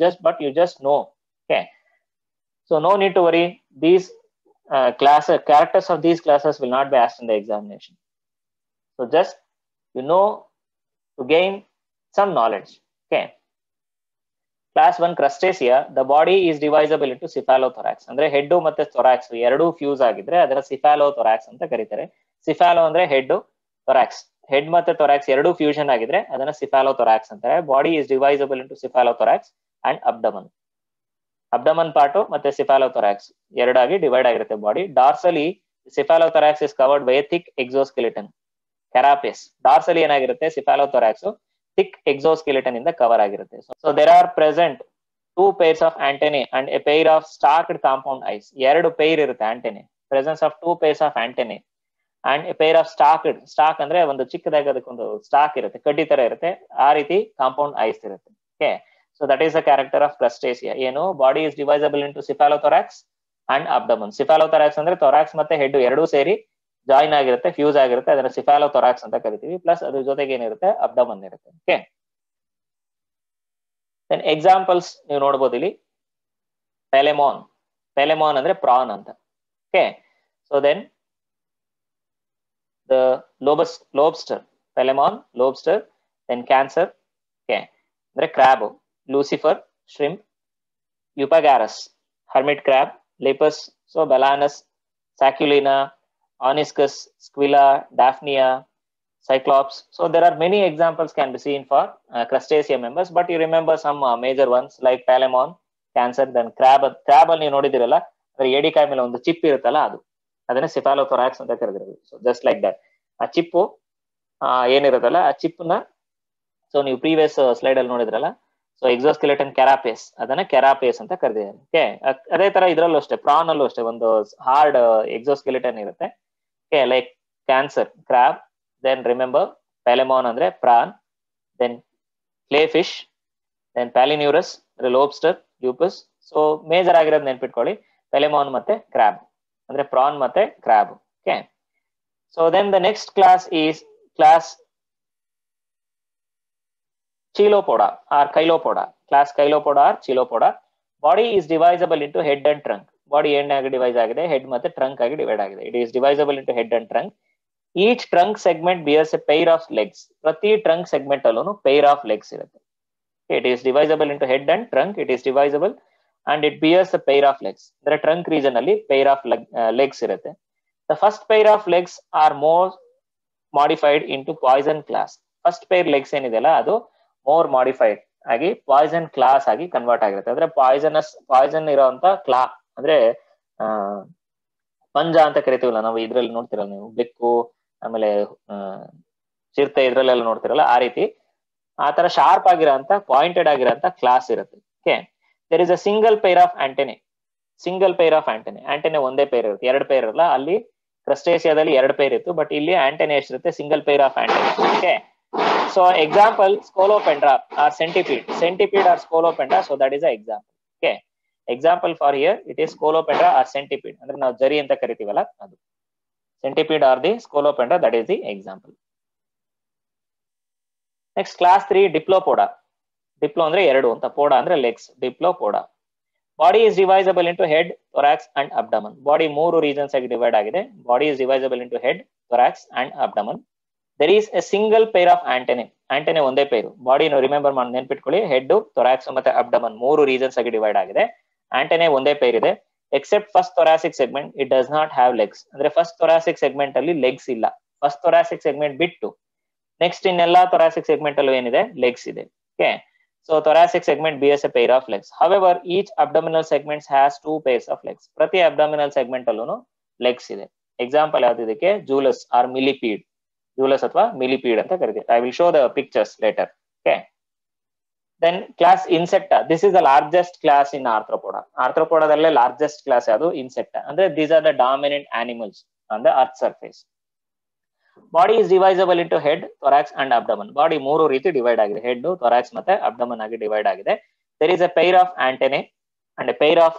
[SPEAKER 1] just know. Okay, so no need to worry. These characters of these classes will not be asked in the examination. So just to gain some knowledge. Okay, class 1 crustacea, the body is divisible into cephalothorax. ಅಂದ್ರೆ head ಮತ್ತೆ thorax ಎರಡೂ fuse ಆಗಿದ್ರೆ ಅದರ cephalothorax ಅಂತ ಕರೀತಾರೆ. Cephalo ಅಂದ್ರೆ head, thorax head ಮತ್ತೆ thorax ಎರಡೂ ಫ್ಯೂಷನ್ ಆಗಿದ್ರೆ ಅದನ್ನ ಸಿಫಾಲೋಥೊರಾಕ್ಸ್ ಅಂತಾರೆ. Body is divisible into cephalothorax and abdomen. Abdomen part ಮತ್ತೆ ಸಿಫಾಲೋಥೊರಾಕ್ಸ್ ಎರಡಾಗಿ ಡಿವೈಡ್ ಆಗಿರುತ್ತೆ body. Dorsally cephalothorax is covered by a thick exoskeleton carapace. Dorsally ಏನಾಗಿರುತ್ತೆ? ಸಿಫಾಲೋಥೊರಾಕ್ಸ್ ಥಿಕ್ ಎಕ್ಸೋಸ್ಕೆಲಿಟನ್ ಇಂದ ಕವರ್ ಆಗಿರುತ್ತೆ. So there are present 2 pairs of antennae and a pair of stalked compound eyes. ಎರಡು pair ಇರುತ್ತೆ antennae. Presence of 2 pairs of antennae and a pair of stalk ಅಂದ್ರೆ ಒಂದು ಚಿಕ್ಕದಾಗಿ ಅದಕ್ಕೊಂದು stock ಇರುತ್ತೆ, ಕಡ್ಡಿ ತರ ಇರುತ್ತೆ, ಆ ರೀತಿ ಕಾಂಪೌಂಡ್ ಐಸ್ ಇರುತ್ತೆ. Okay, so that is the character of Crustacea. ಏನು? Body is divisible into cephalothorax and abdomen. Cephalothorax ಅಂದ್ರೆ ಥೊರಾಕ್ಸ್ ಮತ್ತೆ ಹೆಡ್ ಎರಡೂ ಸೇರಿ ಜಾಯಿನ್ ಆಗಿರುತ್ತೆ, ಫ್ಯೂಸ್ ಆಗಿರುತ್ತೆ, ಅದನ್ನ ಸಿಫಾಲೋಥೊರಾಕ್ಸ್ ಅಂತ ಕರಿತೀವಿ. ಪ್ಲಸ್ ಅದ್ರ ಜೊತೆಗೆ ಏನಿರುತ್ತೆ? ಅಬ್ಡಮನ್ ಇರುತ್ತೆ. ಓಕೆ, ದೆನ್ ಎಕ್ಸಾಂಪಲ್ಸ್ ನೀವು ನೋಡ್ಬೋದು ಇಲ್ಲಿ. ಪೆಲೆಮಾನ್. ಪೆಲೆಮಾನ್ ಅಂದ್ರೆ ಪ್ರಾನ್ ಅಂತ. Okay, so then the lobster, Pelemon, lobster, then cancer, okay, the crab, lucifer, shrimp, Eupagarus, hermit crab, lepus, so Balanus, Saculina, Oniscus, Squilla, Daphnia, Cyclops. So there are many examples can be seen for crustacea members, but you remember some major ones like Pelemon, cancer, then crab. Crab ಅಲ್ಲಿ ನೋಡಿದಿರಲ್ಲ, ಅದರ ಏಡಿಕಾಯಿ ಮೇಲೆ ಒಂದು chip ಇರುತ್ತಲ್ಲ, ಅದನ್ನ cephalothorax ಅಂತ ಕರೆದಿರೋದು. So just like that. ಆ ಚಿಪ್ಪು ಏನಿರುತ್ತಲ್ಲ, ಆ ಚಿಪ್ನ ಸೊ ನೀವು ಪ್ರೀವಿಯಸ್ ಸ್ಲೈಡ್ ಅಲ್ಲಿ ನೋಡಿದ್ರಲ್ಲ, ಸೊ ಎಕ್ಸೋಸ್ಕೆಲೆಟನ್ ಕ್ಯಾರಾಪೇಸ್, ಅದನ್ನ ಕ್ಯಾರಾಪೇಸ್ ಅಂತ ಕರೆದಿದ್ದಾರೆ. ಓಕೆ, ಅದೇ ತರ ಇದ್ರಲ್ಲೂ ಅಷ್ಟೇ, ಪ್ರಾನ್ ಅಲ್ಲೂ ಅಷ್ಟೇ ಒಂದು ಹಾರ್ಡ್ ಎಕ್ಸೋಸ್ಕೆಲೆಟನ್ ಇರುತ್ತೆ. Okay, like Cancer, crab, then remember Palaemon ಅಂದ್ರೆ prawn, then crayfish, then Palinurus ಅಂದ್ರೆ ಲೋಬ್ಸ್ಟರ್, ಲ್ಯೂಪಸ್. ಸೊ ಮೇಜರ್ ಆಗಿರೋದು ನೆನ್ಪಿಟ್ಕೊಳ್ಳಿ, ಪೆಲೆಮಾನ್ ಮತ್ತೆ ಕ್ರಾಬ್ ಅಂದ್ರೆ ಪ್ರಾನ್ ಮತ್ತೆ crab. Okay, so then the next class is class Chilopoda or Chilopoda. Class Chilopoda or Chilopoda. Body is divisible into head and trunk. Body ಏನಾಗಿ divide ಆಗಿದೆ? Head ಮತ್ತೆ trunk ಆಗಿ divide ಆಗಿದೆ. It is divisible into head and trunk. Each trunk segment bears a pair of legs. ಪ್ರತಿ trunk segment ಅಲ್ಲೂ pair of legs ಇರುತ್ತೆ. It is divisible into head and trunk. It is divisible and it bears a pair of legs. There are trunk region alli pair of legs irutte. The first pair of legs are more modified into poison class. First pair legs enidella adu more modified agi poison class agi convert ಆಗಿರುತ್ತೆ. ಅಂದ್ರೆ Poisson ಇರೋಂತ ಕ್ಲಾ ಅಂದ್ರೆ ಪಂಜ ಅಂತ ಕರಿತೀವಲ್ಲ ನಾವು, ಇದ್ರಲ್ಲಿ ನೋಡ್ತಿರಲ್ಲ ನೀವು, ಬೆಕ್ಕು ಆಮೇಲೆ ಚಿರತೆ ಇದ್ರಲ್ಲೆಲ್ಲ ನೋಡ್ತಿರಲ್ಲ, ಆ ರೀತಿ ಆ ತರ ಶಾರ್ಪ್ ಆಗಿರೋಂತ ಪಾಯಿಂಟೆಡ್ ಆಗಿರೋಂತ ಕ್ಲಾಸ್ ಇರುತ್ತೆ. Okay, there is a single pair of antennae. Single pair of antennae. Antennae ಒಂದೇ ಪೇರ್ ಇರುತ್ತೆ, ಎರಡು ಪೇರ್ ಇರಲ್ಲ. ಅಲ್ಲಿ ಕ್ರಸ್ಟೇಸಿಯಾದಲ್ಲಿ ಎರಡು ಪೇರ್ ಇತ್ತು, ಬಟ್ ಇಲ್ಲಿ ಆಂಟೆನೆ ಎಷ್ಟಿರುತ್ತೆ? Single pair of antennae. Okay, so example Scolopendra or centipede. Centipede or Scolopendra, so that is a example. Okay, example for here it is Scolopendra or centipede. ಅಂದ್ರೆ ನಾವು ಜರಿ ಅಂತ ಕರಿತೀವಲ್ಲ ಅದು. Centipede or the Scolopendra, that is the example. Next class 3 Diplopoda. Diplo ಅಂದ್ರೆ ಎರಡು ಅಂತ, poda ಅಂದ್ರೆ legs. Diplopoda. Body is divisible into head, thorax and abdomen. Body 3 regions ಆಗಿ ಡಿವೈಡ್ ಆಗಿದೆ. Body is divisible into head, thorax and abdomen. There is a single pair of antennae. Antennae ಒಂದೇ pair. Body remember ಮಾಡಿ ನೆನ್ಪಿಟ್ಕೊಳ್ಳಿ, head, thorax ಮತ್ತೆ abdomen 3 regions ಆಗಿ divide ಆಗಿದೆ. Antennae ಒಂದೇ pair ಇದೆ. Except first thoracic segment, it does not have legs. ಅಂದ್ರೆ first thoracic segment ಅಲ್ಲಿ ಲೆಗ್ಸ್ ಇಲ್ಲ. ಫಸ್ಟ್ ಥೊರಾಸಿಕ್ ಸೆಗ್ಮೆಂಟ್ ಬಿಟ್ಟು ನೆಕ್ಸ್ಟ್ ಇನ್ನೆಲ್ಲಾ ಥೊರಾಸಿಕ್ ಸೆಗ್ಮೆಂಟ್ ಅಲ್ಲೂ ಏನಿದೆ? ಲೆಗ್ಸ್ ಇದೆ. Okay, so thoracic segment bears a pair of legs. However, each abdominal segment has 2 pairs of legs. ಪ್ರತಿ abdominal segment ಅಲ್ಲೂ legs ಇದೆ. ಎಕ್ಸಾಂಪಲ್ ಯಾವ್ದು ಇದಕ್ಕೆ? ಜೂಲಸ್ ಆರ್ ಮಿಲಿಪೀಡ್. ಯೂಲಸ್ ಅಥವಾ ಮಿಲಿಪೀಡ್ ಅಂತ ಕರಿತೀವಿ. I will show the pictures later. Okay, then class Insecta. This is the largest class in Arthropoda. ಆರ್ಥ್ರೋಪೋಡದಲ್ಲೇ largest class ಯಾವುದು? ಇನ್ಸೆಕ್ಟ. ಅಂದ್ರೆ these are the dominant animals on the earth surface. Body is divisible into head, thorax and abdomen. Body ಮೂರು ರೀತಿ divide ಆಗಿದೆ, head, thorax ಮತ್ತೆ abdomen ಆಗಿ divide ಆಗಿದೆ. There is a pair of antennae and a pair of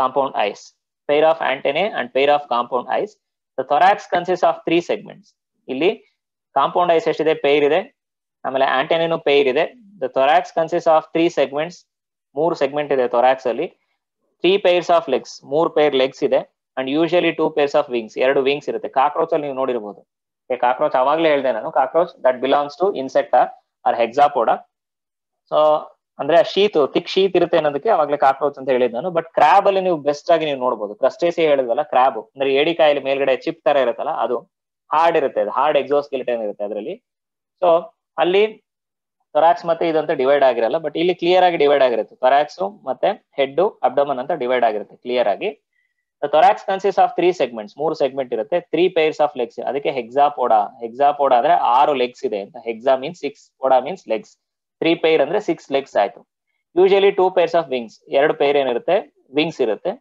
[SPEAKER 1] compound eyes. Pair of antennae and pair of compound eyes. The thorax consist of 3 segments. ಇಲ್ಲಿ compound eyes ಎಷ್ಟಿದೆ? Pair ಇದೆ. ಆಮೇಲೆ ಆಂಟೆನೆನು pair ಇದೆ. The thorax consist of 3 segments. 3 segment ಇದೆ thorax ಅಲ್ಲಿ. 3 pairs of legs, 3 pair legs ಇದೆ. And usually 2 pairs of wings, 2 wings ಇರುತ್ತೆ. ಕಾಕ್ರೋಚ್ ಅಲ್ಲಿ ನೀವು ನೋಡಿರ್ಬೋದು. ಕಾಕ್ರೋಚ್ ಅವಾಗ್ಲೇ ಹೇಳ್ದೆ ನಾನು, cockroach that belongs to Insecta or Hexapoda. So ಅಂದ್ರೆ ಶೀತ್, ಥಿಕ್ ಶೀತ್ ಇರುತ್ತೆ ಅನ್ನೋದಕ್ಕೆ ಅವಾಗ್ಲೇ ಕಾಕ್ರೋಚ್ ಅಂತ ಹೇಳಿದ್ ನಾನು. ಬಟ್ ಕ್ರಾಬ್ ಅಲ್ಲಿ ನೀವು ಬೆಸ್ಟ್ ಆಗಿ ನೀವು ನೋಡ್ಬೋದು. ಕ್ರಸ್ಟೇಸಿ ಹೇಳಿದ್ವಲ್ಲ, ಕ್ರಾಬ್ ಅಂದ್ರೆ ಏಡಿಕಾಯಲ್ಲಿ ಮೇಲ್ಗಡೆ ಚಿಪ್ ತರ ಇರುತ್ತಲ್ಲ, ಅದು ಹಾರ್ಡ್ ಇರುತ್ತೆ. ಅದು ಹಾರ್ಡ್ ಎಕ್ಸೋಸ್ಕೆಲಿಟನ್ ಇರುತ್ತೆ ಅದರಲ್ಲಿ. ಸೊ ಅಲ್ಲಿ ಥೊರಾಕ್ಸ್ ಮತ್ತೆ ಇದಂತ ಡಿವೈಡ್ ಆಗಿರಲ್ಲ, ಬಟ್ ಇಲ್ಲಿ ಕ್ಲಿಯರ್ ಆಗಿ ಡಿವೈಡ್ ಆಗಿರುತ್ತೆ. ಥೊರಾಕ್ಸ್ ಮತ್ತೆ ಹೆಡ್, ಅಬ್ಡಮನ್ ಅಂತ ಡಿವೈಡ್ ಆಗಿರುತ್ತೆ ಕ್ಲಿಯರ್ ಆಗಿ. Thorax consist of 3 segments, 3 segment ಇರುತ್ತೆ. 3 ಪೈರ್ಸ್ ಆಫ್ ಲೆಗ್ಸ್, ಅದಕ್ಕೆ ಹೆಕ್ಸಾಪೋಡಾ. ಹೆಕ್ಸಾಪೋಡಾ ಅಂದ್ರೆ 6 ಲೆಗ್ಸ್ ಇದೆ ಅಂತ. Hexa means 6, poda means legs. 3 pair ಅಂದ್ರೆ 6 ಲೆಗ್ಸ್ ಆಯ್ತು. Usually 2 pairs of wings, 2 pair ಏನಿರುತ್ತೆ? ವಿಂಗ್ಸ್ ಇರುತ್ತೆ.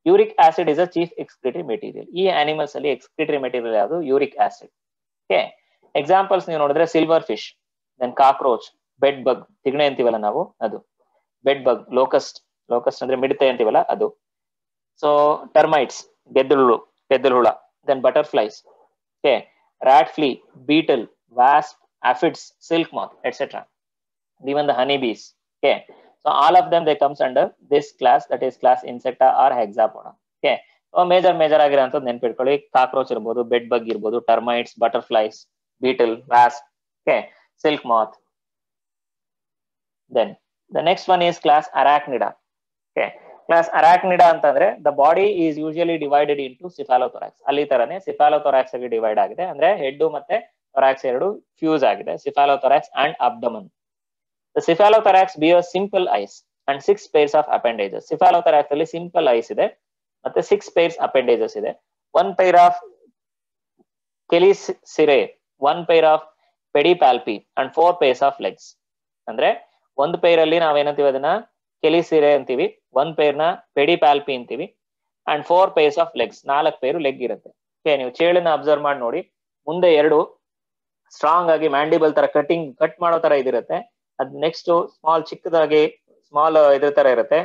[SPEAKER 1] Uric acid is a chief excretory material. ಈ ಆನಿಮಲ್ಸ್ ಅಲ್ಲಿ ಎಕ್ಸ್ಕ್ರಿಟರಿ ಮೆಟೀರಿಯಲ್ ಯಾವುದು? Uric acid. ಓಕೆ, ಎಕ್ಸಾಂಪಲ್ಸ್ ನೀವು ನೋಡಿದ್ರೆ silverfish, then cockroach, bed bug, ತಿಗಣೆ ಅಂತೀವಲ್ಲ ನಾವು ಅದು, ಬೆಡ್ ಬಗ್, ಲೋಕಸ್ಟ್, ಲೋಕಸ್ಟ್ ಅಂದ್ರೆ ಮಿಡತೆ ಅಂತೀವಲ್ಲ ಅದು. ಸೊ ಟರ್ಮೈಟ್ಸ್, ಗೆದ್ದಲು ಹುಳ, then butterflies, okay, rat flea, beetle, wasp, aphids, silk moth, etc. Even the honeybees. Okay, so all of them they comes under this class, that is class Insecta or Hexapoda. Okay, so major ಆಗಿರೋಂಥದ್ದು ನೆನ್ಪಿಟ್ಕೊಳ್ಳಿ. Cockroach ಇರ್ಬೋದು, bed ಬಗ್ ಇರ್ಬೋದು, termites, butterflies, beetle, wasp, okay, silk moth. Then the next one is class Arachnida. Okay, class Arachnida ಅಂತಂದ್ರೆ the body is usually divided into cephalothorax. ಅಲ್ಲಿ ತರನೇ cephalothorax ಆಗಿ divide ಆಗಿದೆ. ಅಂದ್ರೆ head ಮತ್ತೆ thorax ಎರಡು ಫ್ಯೂಸ್ ಆಗಿದೆ. cephalothorax and abdomen. The cephalothorax bears simple eyes and 6 pairs of appendages. cephalothorax ಅಲ್ಲಿ simple eyes ಇದೆ ಮತ್ತೆ 6 pairs appendages ಇದೆ. 1 pair of chelicerae, 1 pair of pedipalpi and 4 pairs of legs. ಅಂದ್ರೆ ಒಂದು ಪೈರ್ ಅಲ್ಲಿ ನಾವೇನಂತೀವಿ ಅದನ್ನ ಕೆಲಿಸಿರೆ ಅಂತೀವಿ, 1 ಪೈರ್ ನ ಪೆಡಿಪ್ಯಾಲ್ಪಿ ಅಂತೀವಿ, ಅಂಡ್ 4 ಪೈರ್ಸ್ ಆಫ್ ಲೆಗ್ಸ್, 4 ಪೈರು ಲೆಗ್ ಇರುತ್ತೆ. ಓಕೆ, ನೀವು ಚೇಳನ್ನ ಅಬ್ಸರ್ವ್ ಮಾಡಿ ನೋಡಿ, ಮುಂದೆ 2 ಸ್ಟ್ರಾಂಗ್ ಆಗಿ ಮ್ಯಾಂಡಿಬಲ್ ತರ ಕಟ್ ಮಾಡೋ ತರ ಇದಿರುತ್ತೆ. ಅದ್ ನೆಕ್ಸ್ಟ್ ಸ್ಮಾಲ್ ಚಿಕ್ಕದಾಗಿ ಸ್ಮಾಲ್ ಇದ್ರ ತರ ಇರುತ್ತೆ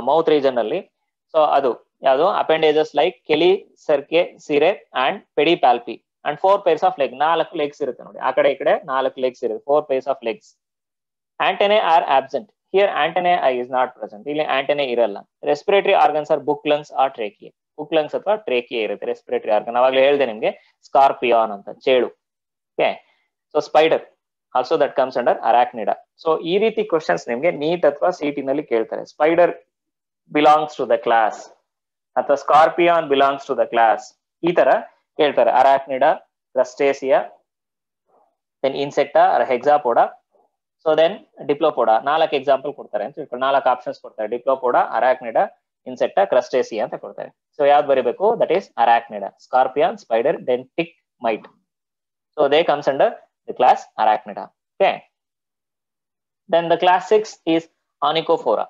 [SPEAKER 1] ಮೌತ್ ರೀಜನ್ ಅಲ್ಲಿ. ಸೊ ಅದು ಯಾವುದು? Appendages like chelicerae and pedipalpi and 4 pairs of leg, 4 legs ಇರುತ್ತೆ ನೋಡಿ, ಆ ಕಡೆ ಈ ಕಡೆ 4 ಲೆಗ್ಸ್ ಇರುತ್ತೆ, 4 pairs of legs. Antennae are absent. Here antennae is not present. ಇಲ್ಲಿ antennae ಇರಲ್ಲ. Respiratory organs are book lungs or trachea. book lungs ಅಥವಾ trachea ಇರುತ್ತೆ respiratory organ. ಅವಾಗಲೇ ಹೇಳಿದೆ ನಿಮ್ಗೆ ಸ್ಕಾರ್ಪಿಯಾನ್ ಅಂತ, ಚೇಳು. Okay, so spider also that comes under Arachnida. So ಈ ರೀತಿ ಕ್ವಶನ್ಸ್ ನಿಮ್ಗೆ ನೀಟ್ ಅಥವಾ ಸಿಟಿ ನಲ್ಲಿ ಕೇಳ್ತಾರೆ. Spider belongs to the class ಅಥವಾ scorpion belongs to the class, ಈ ತರ ಕೇಳ್ತಾರೆ. Arachnida, Crustacea, then Insecta or Hexapoda. So then Diplopoda, 4 example ಕೊಡ್ತಾರೆ ಅಂತ ತಿಳ್ಕೊಂಡು, 4 ಆಪ್ಷನ್ಸ್ ಕೊಡ್ತಾರೆ. ಡಿಪ್ಲೋಪೋಡಾ, ಅರಾಕ್ನಿಡಾ, ಇನ್ಸೆಕ್ಟಾ, ಕ್ರಸ್ಟೇಸಿಯಾ ಅಂತ ಕೊಡ್ತಾರೆ. ಸೊ ಯಾವ್ದು ಬರೀಬೇಕು? That is Arachnida. Scorpion, spider, then tick, mite. So they comes under the class Arachnida. Okay, then the class 6 is Onychophora.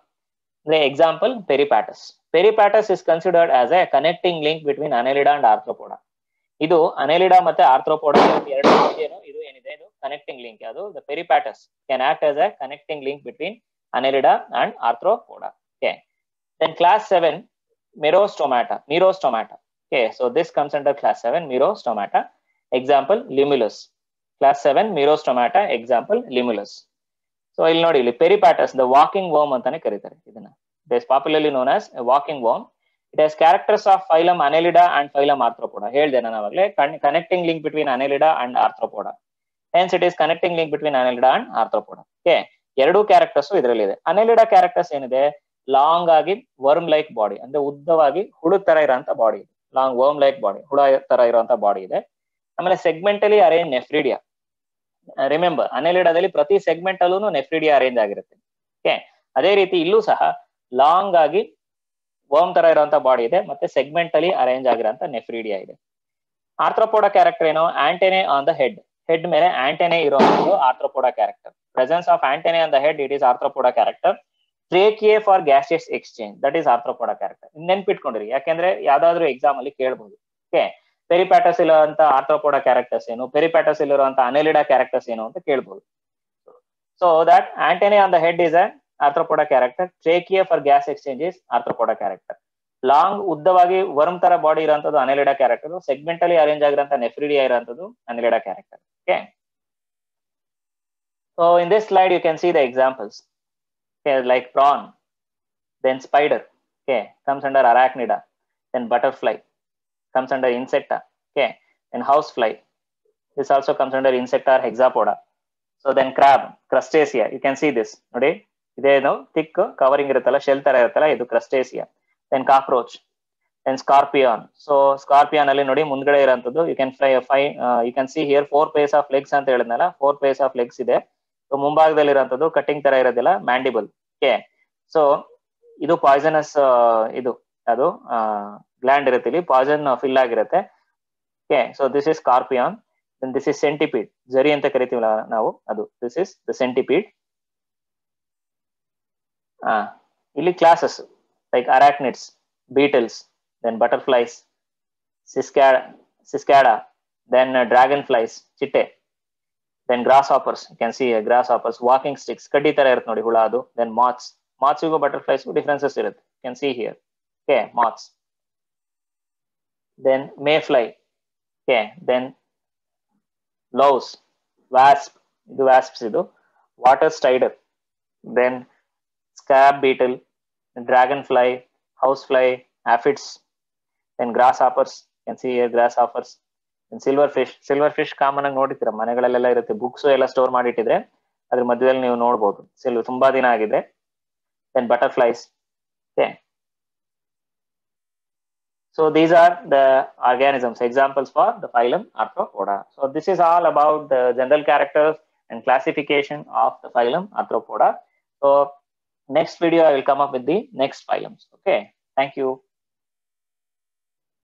[SPEAKER 1] ಅಂದ್ರೆ example Peripatus. Peripatus is considered as a connecting link between Annelida and Arthropoda. ಇದು Annelida ಮತ್ತೆ Arthropoda ಎರಡು ಇದು ಏನಿದೆ, ಇದು connecting link. ಯಾವುದು? The Peripatus can act as a connecting link between Annelida and Arthropoda. Okay, then class 7 Merostomata. Okay, so this comes under class 7 Merostomata. Example Limulus. Class 7 Merostomata, example Limulus. So ಇಲ್ಲಿ ನೋಡಿ, ಇಲ್ಲಿ ಪೆರಿಪ್ಯಾಟಸ್ the walking worm ಅಂತಾನೆ ಕರೀತಾರೆ ಇದನ್ನ. It is popularly known as walking worm. It has characters of phylum Annelida and phylum Arthropoda. ಹೇಳ್ದೆ ನಾನು ಅವಾಗಲೇ, connecting link between Annelida and Arthropoda. Hence it is connecting link between Annelida and Arthropoda. Okay, ಎರಡು characters ಇದರಲ್ಲಿ ಇದೆ. Annelida characters ಏನಿದೆ? Long ಆಗಿ worm like body, ಅಂದ್ರೆ ಉದ್ದವಾಗಿ ಹುಳು ತರ ಇರೋಂತ body, long worm like body, ಹುಳ ತರ ಇರುವಂತ ಬಾಡಿ ಇದೆ. ಆಮೇಲೆ ಸೆಗ್ಮೆಂಟಲಿ ಅರೇಂಜ್ ನೆಫ್ರಿಡಿಯಾ. ರಿಮೆಂಬರ್, Annelidaದಲ್ಲಿ ಪ್ರತಿ ಸೆಗ್ಮೆಂಟ್ ಅಲ್ಲೂ ನೆಫ್ರಿಡಿಯಾ ಅರೇಂಜ್ ಆಗಿರುತ್ತೆ. ಓಕೆ, ಅದೇ ರೀತಿ ಇಲ್ಲೂ ಸಹ ಲಾಂಗ್ ಆಗಿ ವರ್ಮ್ ತರ ಇರುವಂತ ಬಾಡಿ ಇದೆ, ಮತ್ತೆ ಸೆಗ್ಮೆಂಟ್ ಅಲ್ಲಿ ಅರೇಂಜ್ ಆಗಿರೋಂತ ನೆಫ್ರಿಡಿಯಾ ಇದೆ. ಆರ್ಥ್ರೋಪೋಡಾ ಕ್ಯಾರೆಕ್ಟರ್ ಏನು? Antennae on the head. Head ಮೇಲೆ ಆಂಟೆನೆ ಇರುವಂತದ್ದು arthropoda character. Presence of antennae on the head, it is arthropoda character. Tracheae for gaseous exchange, that is arthropoda character. ನೆನ್ಪಿಟ್ಕೊಂಡ್ರಿ, ಯಾಕೆಂದ್ರೆ ಯಾವ್ದಾದ್ರು ಎಕ್ಸಾಮ್ ಅಲ್ಲಿ ಕೇಳಬಹುದು. ಓಕೆ, ಪೆರಿಪ್ಯಾಟಸ್ ಇರುವಂತ ಆರ್ಥ್ರೋಪೋಡಾ ಕ್ಯಾರೆಕ್ಟರ್ಸ್ ಏನು, ಪೆರಿಪ್ಯಾಟಸ್ ಇರುವಂತ ಅನೆಲಿಡಾ ಕ್ಯಾರೆಕ್ಟರ್ಸ್ ಏನು ಅಂತ ಕೇಳಬಹುದು. So that antennae on the head is a arthropoda character. Tracheae for gas exchange is arthropoda character. Long ಉದ್ದವಾಗಿ ವರ್ಮ್ ತರ ಬಾಡಿ ಇರುವಂತದ್ದು ಅನೆಲಿಡಾ ಕ್ಯಾರೆಕ್ಟರ್. ಸೆಗ್ಮೆಂಟಲಿ ಅರೇಂಜ್ ಆಗಿರುವಂತ ನೆಫ್ರಿಡಿಯಾ ಇರುವಂತದ್ದು annelida character. Okay, so in this slide you can see the examples. Okay, like prawn, then spider, okay, comes under arachnida. Then butterfly comes under insecta. Okay, then housefly, this also comes under insecta or hexapoda. So then crab, crustacea, you can see this nodi, ideno thick covering iruttala, shell tara iruttala, idu crustacea. Then cockroach, then scorpion. So scorpion alli nodi mundgade irantadu, you can you can see here 4 pairs of legs anta heladnala, 4 pairs of legs ide. So ಮುಂಭಾಗದಲ್ಲಿ ಇರೋಂಥದ್ದು cutting ತರ ಇರೋದಿಲ್ಲ, mandible. Okay, so ಇದು poisonous, ಇದು ಅದು gland ಇರುತ್ತೆ, ಇಲ್ಲಿ poison fill ಆಗಿರುತ್ತೆ. Okay, so this is scorpion. Then this is centipede, ಜರಿ ಅಂತ ಕರಿತೀವಲ್ಲ ನಾವು, ಅದು ದಿಸ್ ಇಸ್ ದ ಸೆಂಟಿಪೀಡ್. ಇಲ್ಲಿ classes like arachnids, beetles, then butterflies, cicada, then dragonflies, ಚಿಟ್ಟೆ. Then grasshoppers, you can see grasshoppers, walking sticks, kaddi tara irutte nodi hula adu. Then moths, igu butterflies gu differences irutte, you can see here. Okay, moths. Then mayfly. Okay, then louse, wasp, idu wasps idu. Water strider, then scab beetle, dragonfly, housefly, aphids. Then grasshoppers, you can see here grasshoppers. Silver fish common ಆಗಿ ನೋಡಿರ್ತೀರ, ಮನೆಗಳಲ್ಲೆಲ್ಲ ಇರುತ್ತೆ, books ಎಲ್ಲ store ಮಾಡಿಟ್ಟಿದ್ರೆ ಅದ್ರ ಮಧ್ಯದಲ್ಲಿ ನೀವು ನೋಡಬಹುದು, ತುಂಬಾ ದಿನ ಆಗಿದೆ. Then butterflies. Okay, so these are the organisms, examples for the phylum Arthropoda. So this is all about the general characters and classification of the phylum Arthropoda. So next video I will come up with the next phylums. Okay, thank you.